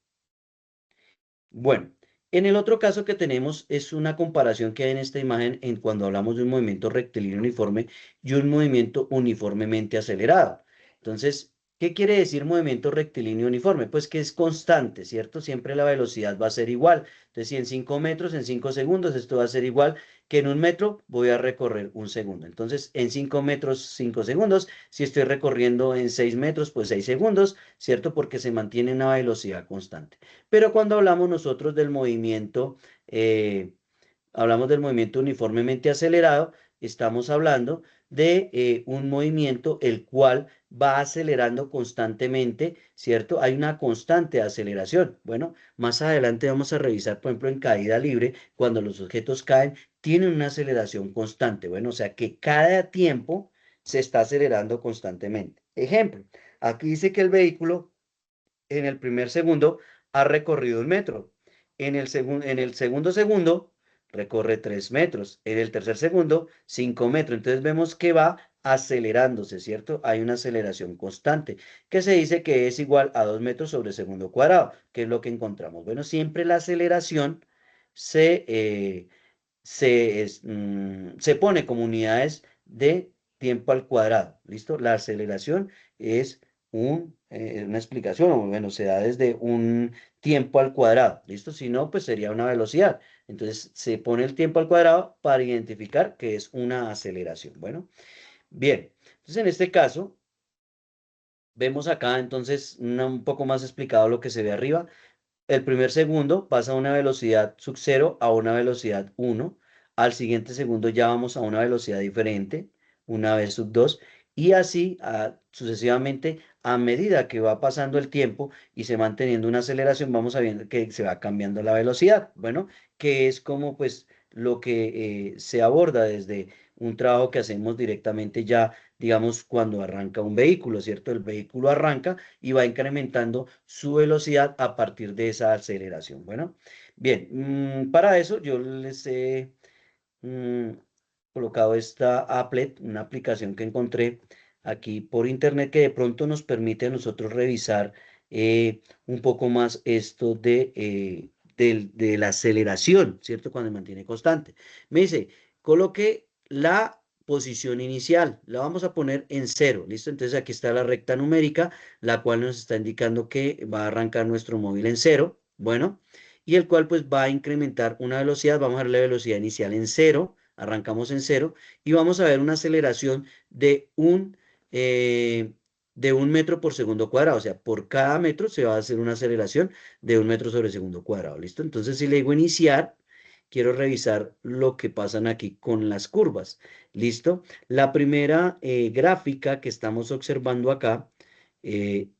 Bueno, En el otro caso que tenemos es una comparación que hay en esta imagen en cuando hablamos de un movimiento rectilíneo uniforme y un movimiento uniformemente acelerado. Entonces, ¿qué quiere decir movimiento rectilíneo uniforme? Pues que es constante, ¿cierto? Siempre la velocidad va a ser igual. Entonces, si en 5 metros, en 5 segundos, esto va a ser igual que en un metro voy a recorrer un segundo. Entonces, en 5 metros, 5 segundos. Si estoy recorriendo en 6 metros, pues 6 segundos, ¿cierto? Porque se mantiene una velocidad constante. Pero cuando hablamos nosotros del movimiento, hablamos del movimiento uniformemente acelerado, estamos hablando de un movimiento el cual va acelerando constantemente, ¿cierto? Hay una constante aceleración. Bueno, más adelante vamos a revisar, por ejemplo, en caída libre, cuando los objetos caen, tienen una aceleración constante. Bueno, o sea que cada tiempo se está acelerando constantemente. Ejemplo, aquí dice que el vehículo en el primer segundo ha recorrido 1 metro. En el segundo segundo recorre 3 metros. En el tercer segundo, 5 metros. Entonces vemos que va acelerándose, ¿cierto? Hay una aceleración constante, que se dice que es igual a 2 metros sobre segundo cuadrado, que es lo que encontramos. Bueno, siempre la aceleración se, se pone como unidades de tiempo al cuadrado. ¿Listo? La aceleración es una explicación, o bueno, se da desde un tiempo al cuadrado. ¿Listo? Si no, pues sería una velocidad. Entonces, se pone el tiempo al cuadrado para identificar que es una aceleración. Bueno, bien. Entonces, en este caso, vemos acá entonces un poco más explicado lo que se ve arriba. El primer segundo pasa a una velocidad sub 0 a una velocidad 1. Al siguiente segundo ya vamos a una velocidad diferente, una vez sub 2. Y así sucesivamente, a medida que va pasando el tiempo y se manteniendo una aceleración, vamos a ver que se va cambiando la velocidad. Bueno, que es como pues lo que se aborda desde un trabajo que hacemos directamente ya, digamos, cuando arranca un vehículo, ¿cierto? El vehículo arranca y va incrementando su velocidad a partir de esa aceleración. Bueno, bien, para eso yo les he mm, colocado esta applet, una aplicación que encontré aquí por internet que de pronto nos permite a nosotros revisar un poco más esto de la aceleración, ¿cierto? Cuando se mantiene constante. Me dice, coloque la posición inicial, la vamos a poner en 0, ¿listo? Entonces aquí está la recta numérica, la cual nos está indicando que va a arrancar nuestro móvil en 0, bueno, y el cual pues va a incrementar una velocidad, vamos a ver la velocidad inicial en 0, arrancamos en 0, y vamos a ver una aceleración eh, de 1 metro por segundo cuadrado, o sea, por cada metro se va a hacer una aceleración de 1 metro sobre segundo cuadrado, ¿listo? Entonces si le digo iniciar, quiero revisar lo que pasan aquí con las curvas. ¿Listo? La primera gráfica que estamos observando acá eh,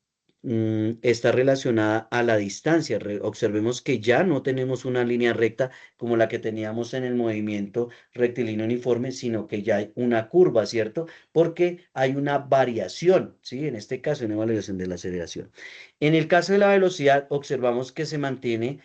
está relacionada a la distancia. Observemos que ya no tenemos una línea recta como la que teníamos en el movimiento rectilíneo uniforme, sino que ya hay una curva, ¿cierto? Porque hay una variación, ¿sí? En este caso, una variación de la aceleración. En el caso de la velocidad, observamos que se mantiene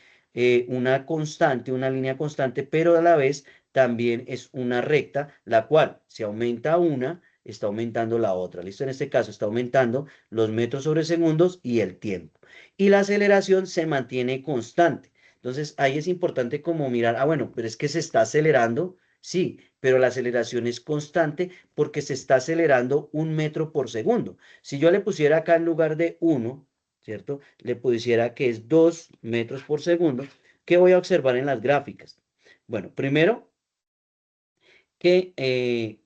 una constante, una línea constante, pero a la vez también es una recta, la cual si aumenta una, está aumentando la otra. ¿Listo? En este caso está aumentando los metros sobre segundos y el tiempo. Y la aceleración se mantiene constante. Entonces ahí es importante como mirar, bueno, pero es que se está acelerando, sí, pero la aceleración es constante porque se está acelerando 1 metro por segundo. Si yo le pusiera acá en lugar de 1, ¿cierto? Le pusiera que es 2 metros por segundo. ¿Qué voy a observar en las gráficas? Bueno, primero que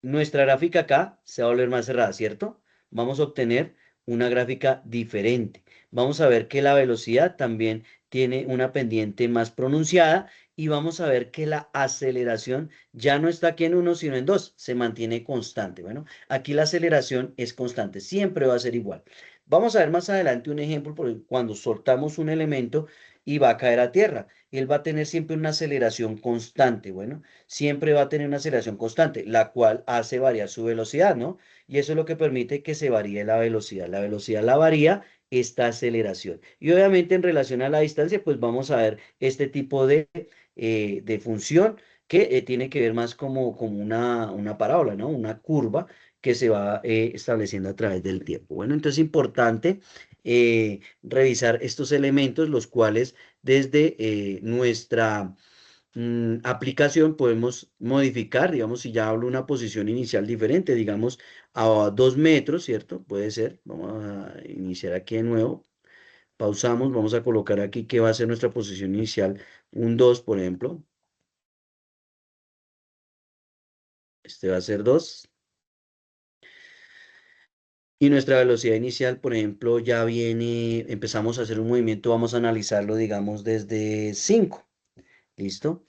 nuestra gráfica acá se va a volver más cerrada, ¿cierto? Vamos a obtener una gráfica diferente. Vamos a ver que la velocidad también tiene una pendiente más pronunciada y vamos a ver que la aceleración ya no está aquí en 1, sino en 2. Se mantiene constante. Bueno, aquí la aceleración es constante. Siempre va a ser igual. Vamos a ver más adelante un ejemplo porque cuando soltamos un elemento y va a caer a tierra. Él va a tener siempre una aceleración constante. Bueno, siempre va a tener una aceleración constante, la cual hace variar su velocidad, ¿no? Y eso es lo que permite que se varíe la velocidad. La velocidad la varía esta aceleración. Y obviamente en relación a la distancia, pues vamos a ver este tipo de función que tiene que ver más como una parábola, ¿no? Una curva que se va estableciendo a través del tiempo. Bueno, entonces es importante revisar estos elementos, los cuales desde nuestra aplicación podemos modificar, digamos, si ya hablo una posición inicial diferente, digamos, a 2 metros, ¿cierto? Puede ser. Vamos a iniciar aquí de nuevo. Pausamos, vamos a colocar aquí que va a ser nuestra posición inicial, un 2, por ejemplo. Este va a ser 2. Y nuestra velocidad inicial, por ejemplo, ya viene, empezamos a hacer un movimiento, vamos a analizarlo, digamos, desde 5. ¿Listo?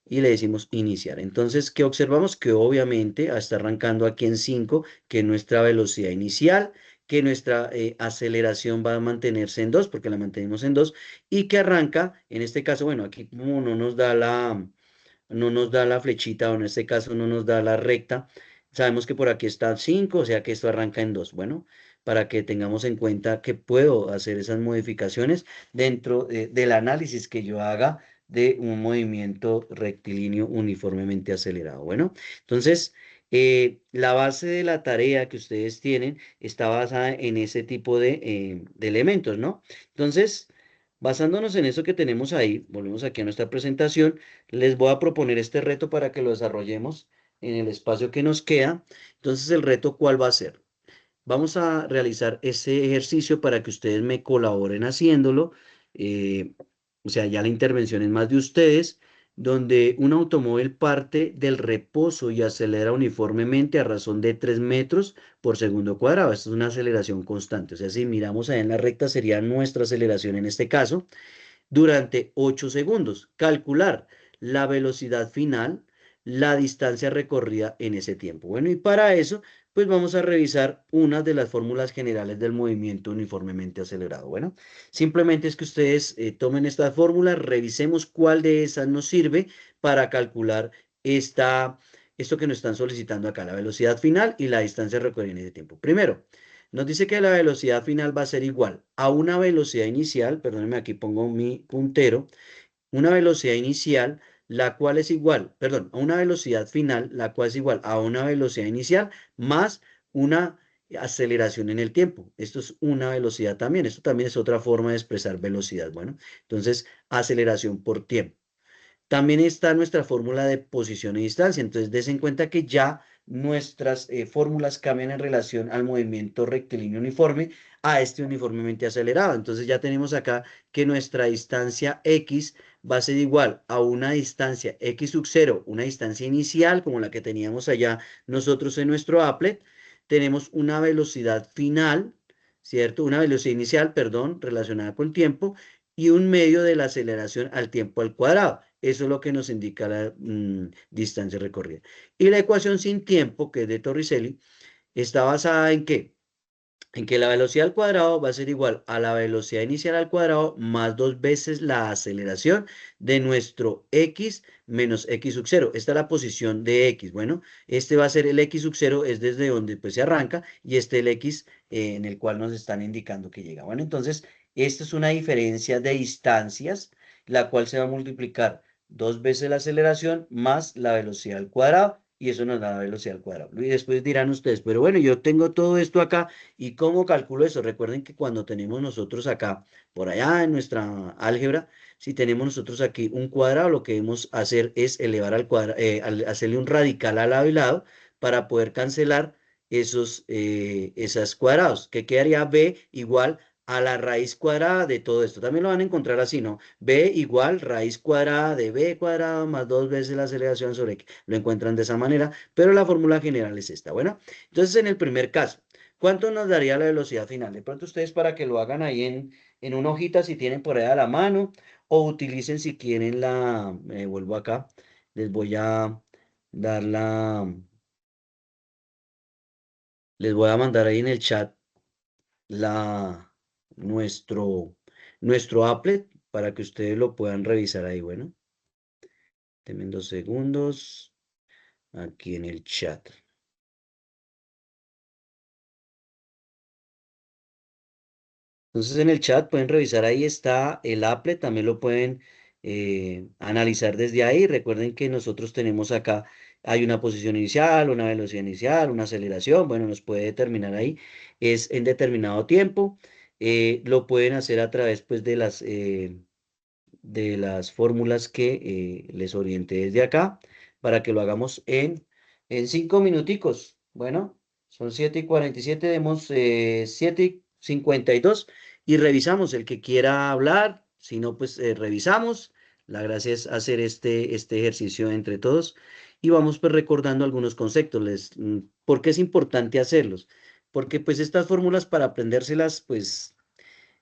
Y le decimos iniciar. Entonces, ¿qué observamos? Que obviamente está arrancando aquí en 5, que nuestra velocidad inicial, que nuestra aceleración va a mantenerse en 2, porque la mantenemos en 2, y que arranca, en este caso, bueno, aquí como no nos da la flechita, o en este caso no nos da la recta, sabemos que por aquí está 5, o sea que esto arranca en 2. Bueno, para que tengamos en cuenta que puedo hacer esas modificaciones dentro del análisis que yo haga de un movimiento rectilíneo uniformemente acelerado. Bueno, entonces, la base de la tarea que ustedes tienen está basada en ese tipo de elementos, ¿no? Entonces, basándonos en eso que tenemos ahí, volvemos aquí a nuestra presentación, les voy a proponer este reto para que lo desarrollemos en el espacio que nos queda. Entonces, ¿el reto cuál va a ser? Vamos a realizar ese ejercicio para que ustedes me colaboren haciéndolo. eh, o sea, ya la intervención es más de ustedes, donde un automóvil parte del reposo y acelera uniformemente a razón de 3 metros por segundo cuadrado. Esta es una aceleración constante. O sea, si miramos ahí en la recta, sería nuestra aceleración en este caso durante 8 segundos. Calcular la velocidad final, la distancia recorrida en ese tiempo. Bueno, y para eso, pues vamos a revisar una de las fórmulas generales del movimiento uniformemente acelerado. Bueno, simplemente es que ustedes tomen esta fórmula, revisemos cuál de esas nos sirve para calcular esto que nos están solicitando acá, la velocidad final y la distancia recorrida en ese tiempo. Primero, nos dice que la velocidad final va a ser igual a una velocidad inicial, perdónenme, aquí pongo mi puntero, una velocidad inicial, la cual es igual, perdón, a una velocidad final, la cual es igual a una velocidad inicial más una aceleración en el tiempo. Esto es una velocidad también, esto también es otra forma de expresar velocidad. Bueno, entonces, aceleración por tiempo. También está nuestra fórmula de posición y distancia. Entonces, des en cuenta que ya nuestras fórmulas cambian en relación al movimiento rectilíneo uniforme a este uniformemente acelerado. Entonces, ya tenemos acá que nuestra distancia X va a ser igual a una distancia X sub 0, una distancia inicial como la que teníamos allá nosotros en nuestro applet. Tenemos una velocidad final, ¿cierto? Una velocidad inicial, perdón, relacionada con tiempo y un medio de la aceleración al tiempo al cuadrado. Eso es lo que nos indica la distancia recorrida. Y la ecuación sin tiempo, que es de Torricelli, está basada en qué? En que la velocidad al cuadrado va a ser igual a la velocidad inicial al cuadrado más 2 veces la aceleración de nuestro x menos x sub 0. Esta es la posición de x. Bueno, este va a ser el x sub 0, es desde donde pues, se arranca, y este el x en el cual nos están indicando que llega. Bueno, entonces, esta es una diferencia de distancias, la cual se va a multiplicar 2 veces la aceleración más la velocidad al cuadrado, y eso nos da la velocidad al cuadrado. Y después dirán ustedes, pero bueno, yo tengo todo esto acá, ¿y cómo calculo eso? Recuerden que cuando tenemos nosotros acá, por allá en nuestra álgebra, si tenemos nosotros aquí un cuadrado, lo que debemos hacer es elevar al cuadrado, hacerle un radical al lado y lado para poder cancelar esos cuadrados, que quedaría b igual a la raíz cuadrada de todo esto. También lo van a encontrar así, ¿no? B igual raíz cuadrada de b cuadrado más 2 veces la aceleración sobre x. Lo encuentran de esa manera, pero la fórmula general es esta. Bueno, entonces en el primer caso, ¿cuánto nos daría la velocidad final? De pronto ustedes para que lo hagan ahí en una hojita si tienen por ahí a la mano, o utilicen si quieren vuelvo acá, les voy a dar les voy a mandar ahí en el chat la, nuestro, nuestro applet para que ustedes lo puedan revisar ahí. Bueno, denme 2 segundos aquí en el chat. Entonces en el chat pueden revisar, ahí está el applet, también lo pueden analizar desde ahí. Recuerden que nosotros tenemos acá, hay una posición inicial, una velocidad inicial, una aceleración, bueno, nos puede determinar ahí, es en determinado tiempo. Lo pueden hacer a través pues las fórmulas que les orienté desde acá para que lo hagamos en 5 minuticos. Bueno, son 7:47, demos 7:52 y revisamos. El que quiera hablar, si no, pues revisamos. La gracia es hacer este ejercicio entre todos y vamos pues recordando algunos conceptos. ¿Por qué es importante hacerlos? Porque pues estas fórmulas para aprendérselas, pues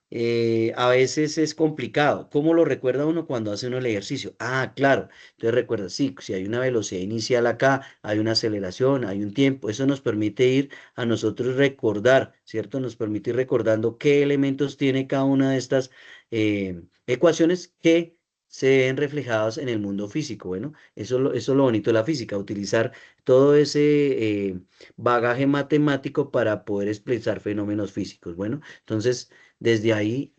a veces es complicado. ¿Cómo lo recuerda uno cuando hace uno el ejercicio? Ah, claro. Entonces recuerda, sí, si hay una velocidad inicial acá, hay una aceleración, hay un tiempo. Eso nos permite ir a nosotros recordar, ¿cierto? Nos permite ir recordando qué elementos tiene cada una de estas ecuaciones que se ven reflejadas en el mundo físico. Bueno, eso es lo bonito de la física, utilizar todo ese bagaje matemático para poder expresar fenómenos físicos. Bueno, entonces... Desde ahí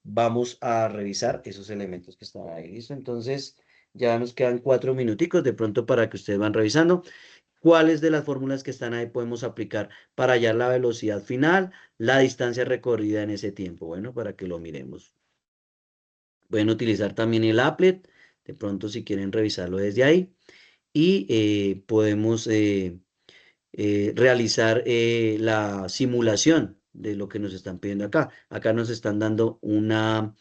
vamos a revisar esos elementos que están ahí. ¿Listo? Entonces ya nos quedan 4 minuticos de pronto para que ustedes van revisando cuáles de las fórmulas que están ahí podemos aplicar para hallar la velocidad final, la distancia recorrida en ese tiempo. Bueno, para que lo miremos. Pueden utilizar también el applet, de pronto si quieren revisarlo desde ahí. Y podemos realizar la simulación de lo que nos están pidiendo acá. Acá nos están dando una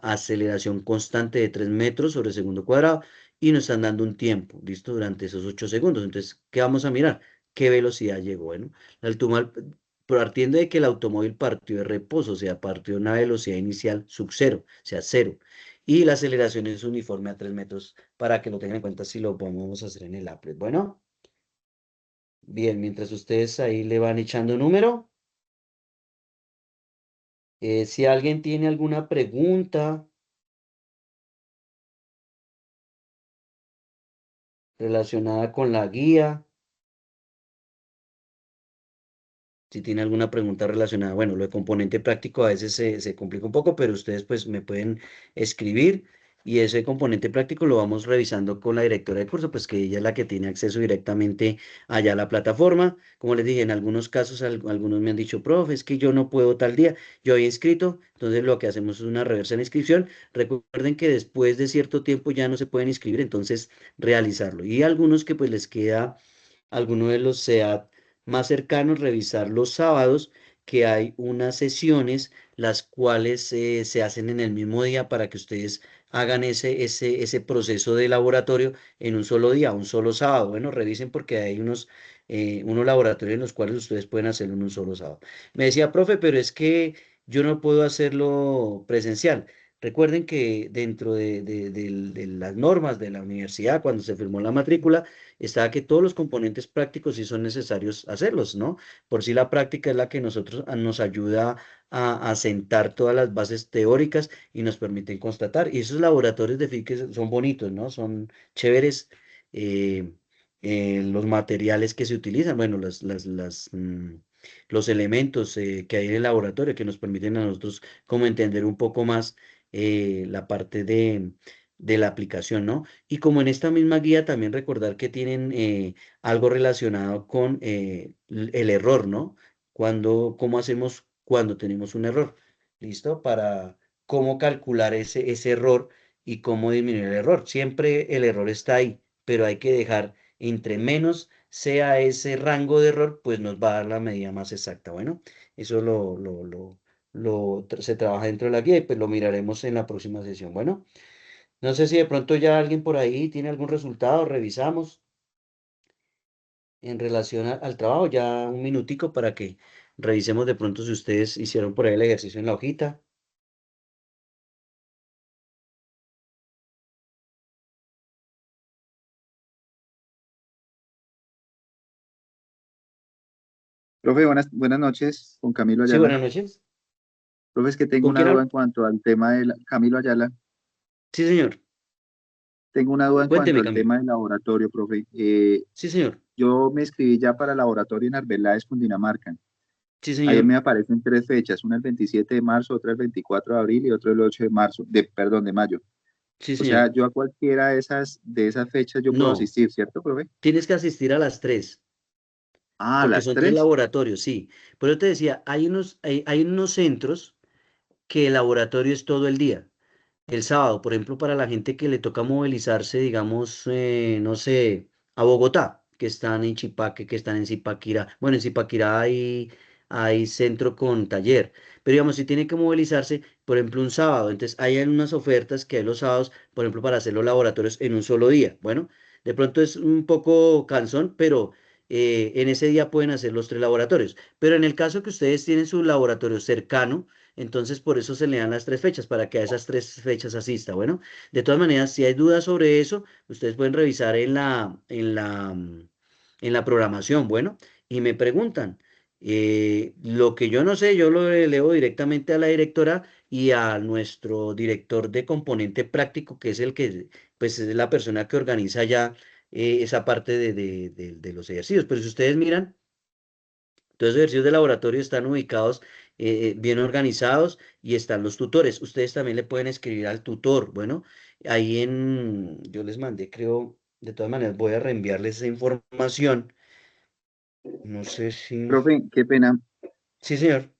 aceleración constante de 3 metros sobre segundo cuadrado y nos están dando un tiempo, ¿listo? Durante esos 8 segundos. Entonces, ¿qué vamos a mirar? ¿Qué velocidad llegó? Bueno, partiendo de que el automóvil partió de reposo, o sea, partió de una velocidad inicial sub cero, o sea, cero. Y la aceleración es uniforme a 3 metros para que lo tengan en cuenta si lo vamos a hacer en el applet. Bueno, bien, mientras ustedes ahí le van echando número, si alguien tiene alguna pregunta relacionada con la guía, si tiene alguna pregunta relacionada, bueno, lo de componente práctico a veces se complica un poco, pero ustedes pues me pueden escribir y ese componente práctico lo vamos revisando con la directora de curso, pues que ella es la que tiene acceso directamente allá a la plataforma. Como les dije, en algunos casos algunos me han dicho, profe, es que yo no puedo tal día, yo había inscrito, entonces lo que hacemos es una reversa en inscripción. Recuerden que después de cierto tiempo ya no se pueden inscribir, entonces realizarlo. Y algunos que pues les queda alguno de los SEAT más cercanos, revisar los sábados, que hay unas sesiones las cuales se hacen en el mismo día para que ustedes hagan ese proceso de laboratorio en un solo día, un solo sábado. Bueno, revisen porque hay unos laboratorios en los cuales ustedes pueden hacerlo en un solo sábado. Me decía, profe, pero es que yo no puedo hacerlo presencial. Recuerden que dentro de las normas de la universidad, cuando se firmó la matrícula, está que todos los componentes prácticos sí son necesarios hacerlos, ¿no? Por sí la práctica es la que nos ayuda a sentar todas las bases teóricas y nos permiten constatar. Y esos laboratorios de física son bonitos, ¿no? Son chéveres. eh, los materiales que se utilizan, bueno, los elementos que hay en el laboratorio que nos permiten a nosotros como entender un poco más la parte de la aplicación, ¿no? Y como en esta misma guía también recordar que tienen algo relacionado con el error, ¿no? ¿Cómo hacemos cuando tenemos un error? ¿Listo? Para cómo calcular ese error y cómo disminuir el error. Siempre el error está ahí, pero hay que dejar entre menos sea ese rango de error, pues nos va a dar la medida más exacta. Bueno, eso se trabaja dentro de la guía y pues lo miraremos en la próxima sesión. Bueno. No sé si de pronto ya alguien por ahí tiene algún resultado, revisamos en relación al trabajo, ya un minutico para que revisemos de pronto si ustedes hicieron por ahí el ejercicio en la hojita. Profe, buenas noches, con Camilo Sí, Ayala. buenas noches. Profe, es que tengo ¿Con una quién duda hablo? en cuanto al tema del Camilo Ayala. Sí, señor. Tengo una duda en cuanto Cuénteme, al Camilo. tema del laboratorio, profe. Sí, señor. Yo me inscribí ya para el laboratorio en Arbeláez, Cundinamarca. Sí, Ahí señor. me aparecen tres fechas, una el 27 de marzo, otra el 24 de abril y otra el 8 de marzo, perdón, de mayo. Sí, O sea, señor. yo a cualquiera de esas fechas yo puedo No, asistir, ¿cierto, profe? tienes que asistir a las 3, Ah, a porque las son 3 tres. laboratorios, sí. Pero yo te decía, hay unos centros que el laboratorio es todo el día. El sábado, por ejemplo, para la gente que le toca movilizarse, digamos, no sé, a Bogotá, que están en Chipaque, que están en Zipaquirá. Bueno, en Zipaquirá hay centro con taller. Pero digamos, si tiene que movilizarse, por ejemplo, un sábado, entonces hay unas ofertas que hay los sábados, por ejemplo, para hacer los laboratorios en un solo día. Bueno, de pronto es un poco cansón, pero en ese día pueden hacer los 3 laboratorios. Pero en el caso que ustedes tienen su laboratorio cercano, entonces, por eso se le dan las 3 fechas, para que a esas 3 fechas asista. Bueno, de todas maneras, si hay dudas sobre eso, ustedes pueden revisar en la programación, bueno, y me preguntan. Lo que yo no sé, yo lo elevo directamente a la directora y a nuestro director de componente práctico, que es el que, pues, es la persona que organiza ya esa parte de los ejercicios. Pero si ustedes miran, todos los ejercicios de laboratorio están ubicados bien organizados y están los tutores. Ustedes también le pueden escribir al tutor. Bueno, yo les mandé, creo, de todas maneras voy a reenviarles esa información. No sé si... Profe, qué pena. Sí, señor.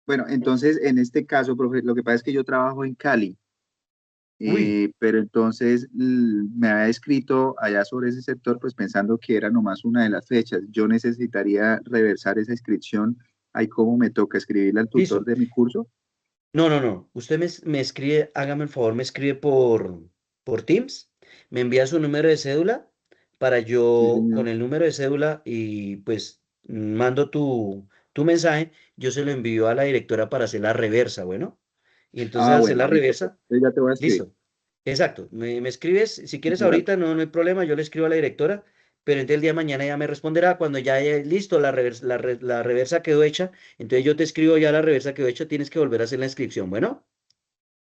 Bueno, entonces, en este caso, profe, lo que pasa es que yo trabajo en Cali, Uy, pero entonces me había escrito allá sobre ese sector, pues pensando que era nomás una de las fechas. Yo necesitaría reversar esa inscripción. Ahí cómo me toca escribirle al tutor listo. de mi curso. No, no, no. Usted me escribe, hágame el favor, me escribe por Teams, me envía su número de cédula para Sí, yo, señor. con el número de cédula y pues mando tu mensaje, yo se lo envío a la directora para hacer la reversa, bueno. Y entonces Ah, al hacer bueno, la listo, pues. reversa, Entonces ya te voy a escribir. listo. Exacto. Me escribes, si quieres Muchas gracias. ahorita, no, no hay problema, yo le escribo a la directora, pero entonces el día de mañana ya me responderá cuando ya haya listo, la reversa quedó hecha, entonces yo te escribo ya la reversa quedó hecha, tienes que volver a hacer la inscripción, bueno.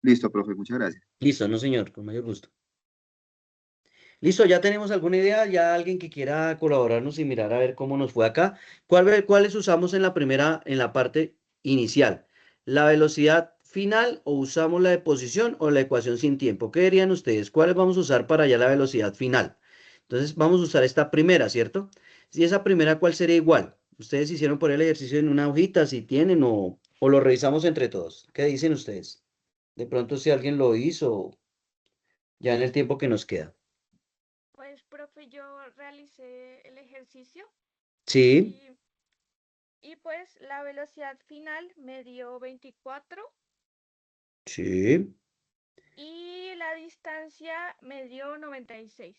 Listo, profe, muchas gracias. Listo, no señor, con mayor gusto. Listo, ya tenemos alguna idea, ya alguien que quiera colaborarnos y mirar a ver cómo nos fue acá. ¿Cuáles usamos en la parte inicial? ¿La velocidad final o usamos la de posición o la ecuación sin tiempo? ¿Qué dirían ustedes? ¿Cuáles vamos a usar para ya la velocidad final? Entonces vamos a usar esta primera, ¿cierto? Si esa primera, ¿cuál sería igual? Ustedes hicieron por el ejercicio en una hojita, si tienen o lo revisamos entre todos. ¿Qué dicen ustedes? De pronto si alguien lo hizo ya en el tiempo que nos queda. Pues, profe, yo realicé el ejercicio Sí, y, y pues la velocidad final me dio 24 sí, y la distancia me dio 96.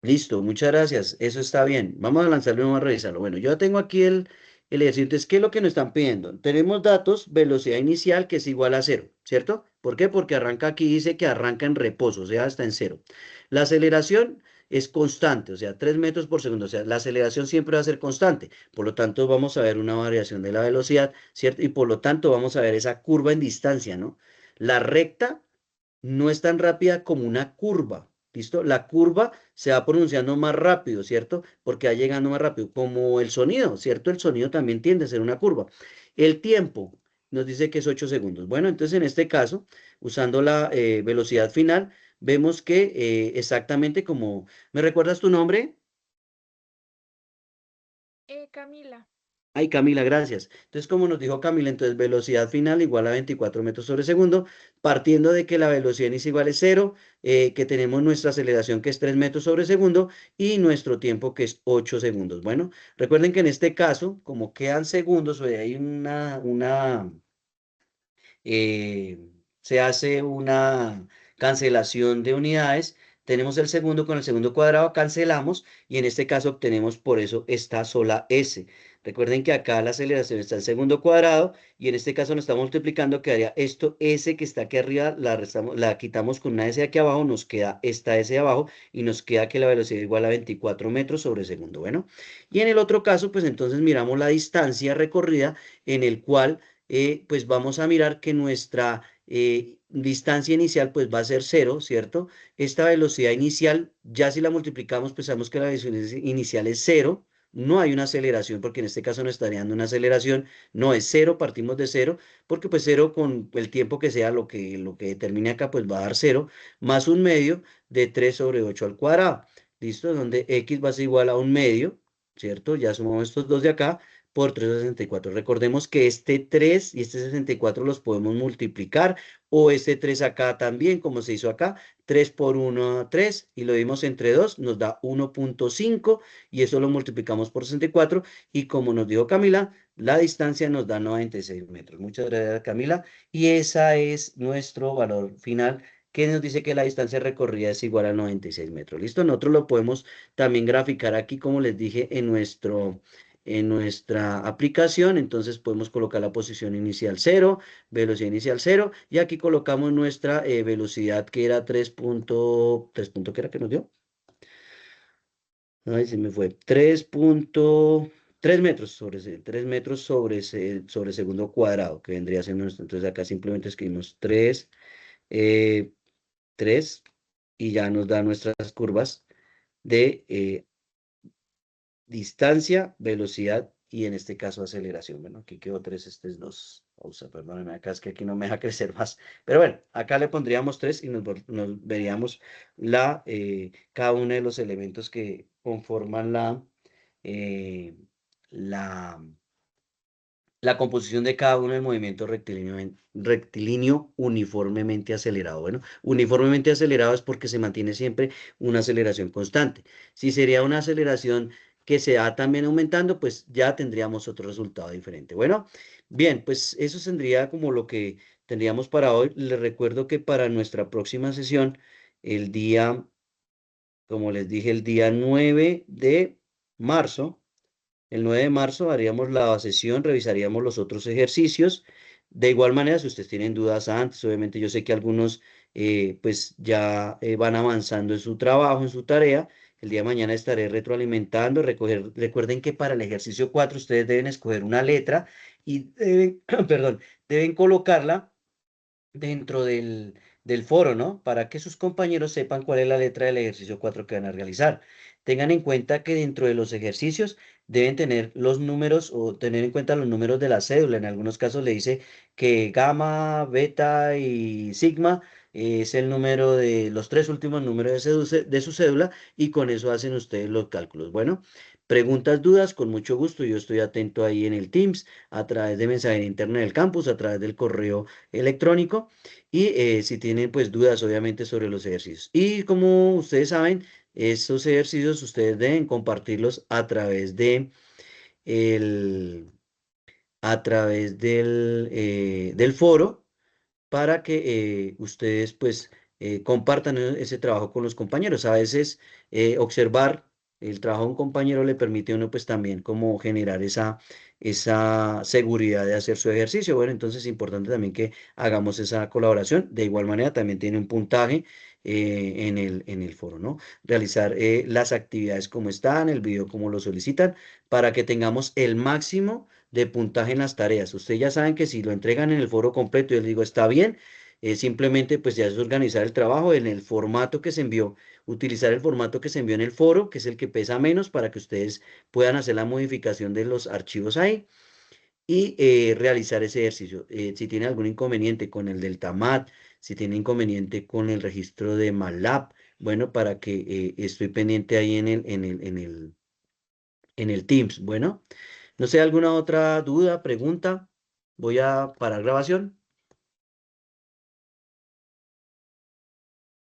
listo, muchas gracias, eso está bien. Vamos a lanzarlo y vamos a revisarlo. Bueno, yo tengo aquí el ejercicio. Entonces, ¿qué es lo que nos están pidiendo? Tenemos datos, velocidad inicial que es igual a 0, ¿cierto? ¿Por qué? Porque arranca aquí, dice que arranca en reposo, o sea, está en 0. La aceleración es constante, o sea, 3 metros por segundo, o sea, la aceleración siempre va a ser constante. Por lo tanto, vamos a ver una variación de la velocidad, ¿cierto? Y por lo tanto, vamos a ver esa curva en distancia, ¿no? La recta no es tan rápida como una curva. ¿Listo? La curva se va pronunciando más rápido, ¿cierto? Porque va llegando más rápido, como el sonido, ¿cierto? El sonido también tiende a ser una curva. El tiempo nos dice que es 8 segundos. Bueno, entonces en este caso, usando la velocidad final, vemos que exactamente como... ¿Me recuerdas tu nombre? Camila, Ay, Camila, gracias. Entonces, como nos dijo Camila, entonces velocidad final igual a 24 metros sobre segundo, partiendo de que la velocidad inicial igual es 0, que tenemos nuestra aceleración que es 3 metros sobre segundo y nuestro tiempo que es 8 segundos. Bueno, recuerden que en este caso, como quedan segundos, hay eh, se hace una cancelación de unidades. Tenemos el segundo con el segundo cuadrado, cancelamos y en este caso obtenemos por eso esta sola S. Recuerden que acá la aceleración está en segundo cuadrado y en este caso nos está multiplicando, quedaría esto S que está aquí arriba, la quitamos con una S de aquí abajo, nos queda esta S de abajo y nos queda que la velocidad es igual a 24 metros sobre segundo. Bueno, y en el otro caso, pues entonces miramos la distancia recorrida en el cual pues vamos a mirar que nuestra distancia inicial pues va a ser 0, ¿cierto? Esta velocidad inicial, ya si la multiplicamos, pues sabemos que la velocidad inicial es 0, no hay una aceleración, porque en este caso no estaría dando una aceleración, no es 0, partimos de 0, porque pues 0 con el tiempo que sea lo que determine acá, pues va a dar 0, más un medio de 3 sobre 8 al cuadrado, ¿listo? Donde x va a ser igual a un medio, ¿cierto? Ya sumamos estos dos de acá, por 364. Recordemos que este 3 y este 64 los podemos multiplicar, o este 3 acá también, como se hizo acá, 3 por 1, 3, y lo dimos entre 2, nos da 1.5, y eso lo multiplicamos por 64, y como nos dijo Camila, la distancia nos da 96 metros. Muchas gracias, Camila, y ese es nuestro valor final, que nos dice que la distancia recorrida es igual a 96 metros. ¿Listo? Nosotros lo podemos también graficar aquí, como les dije, en nuestra aplicación. Entonces podemos colocar la posición inicial 0, velocidad inicial 0, y aquí colocamos nuestra velocidad, que era 3 punto, ¿qué era que nos dio? Ay, se me fue. 3 metros sobre 3 metros sobre segundo cuadrado, que vendría siendo nuestro. Entonces acá simplemente escribimos 3, 3, y ya nos da nuestras curvas de distancia, velocidad y en este caso aceleración. Bueno, aquí quedó 3, este es 2. Perdónenme, acá es que aquí no me deja crecer más. Pero bueno, acá le pondríamos 3 y nos veríamos cada uno de los elementos que conforman eh, la, la composición de cada uno del movimiento rectilíneo uniformemente acelerado. Bueno, uniformemente acelerado es porque se mantiene siempre una aceleración constante. Si sería una aceleración que se va también aumentando, pues ya tendríamos otro resultado diferente. Bueno, bien, pues eso tendría como lo que tendríamos para hoy. Les recuerdo que para nuestra próxima sesión, el día, como les dije, el día 9 de marzo, el 9 de marzo haríamos la sesión, revisaríamos los otros ejercicios. De igual manera, si ustedes tienen dudas antes, obviamente yo sé que algunos pues ya van avanzando en su trabajo, en su tarea. El día de mañana estaré retroalimentando. Recuerden que para el ejercicio 4 ustedes deben escoger una letra y deben, perdón, deben colocarla dentro del foro, ¿no? Para que sus compañeros sepan cuál es la letra del ejercicio 4 que van a realizar. Tengan en cuenta que dentro de los ejercicios deben tener los números o tener en cuenta los números de la cédula. En algunos casos le dice que gamma, beta y sigma es el número de los 3 últimos números de su cédula, y con eso hacen ustedes los cálculos. Bueno, preguntas, dudas, con mucho gusto. Yo estoy atento ahí en el Teams, a través de mensajería interna del campus, a través del correo electrónico, y si tienen pues dudas obviamente sobre los ejercicios. Y como ustedes saben, estos ejercicios ustedes deben compartirlos el, a través del foro, para que ustedes pues compartan ese trabajo con los compañeros. A veces observar el trabajo de un compañero le permite a uno pues también como generar esa seguridad de hacer su ejercicio. Bueno, entonces es importante también que hagamos esa colaboración. De igual manera también tiene un puntaje en el foro, ¿no? Realizar las actividades como están, el video como lo solicitan, para que tengamos el máximo de puntaje en las tareas. Ustedes ya saben que si lo entregan en el foro completo, yo les digo, está bien, simplemente pues ya es organizar el trabajo en el formato que se envió, utilizar el formato que se envió en el foro, que es el que pesa menos, para que ustedes puedan hacer la modificación de los archivos ahí y realizar ese ejercicio. Si tiene algún inconveniente con el del TAMAT, si tiene inconveniente con el registro de MATLAB, bueno, para que estoy pendiente ahí en el Teams. Bueno. No sé, ¿alguna otra duda, pregunta? Voy a parar grabación.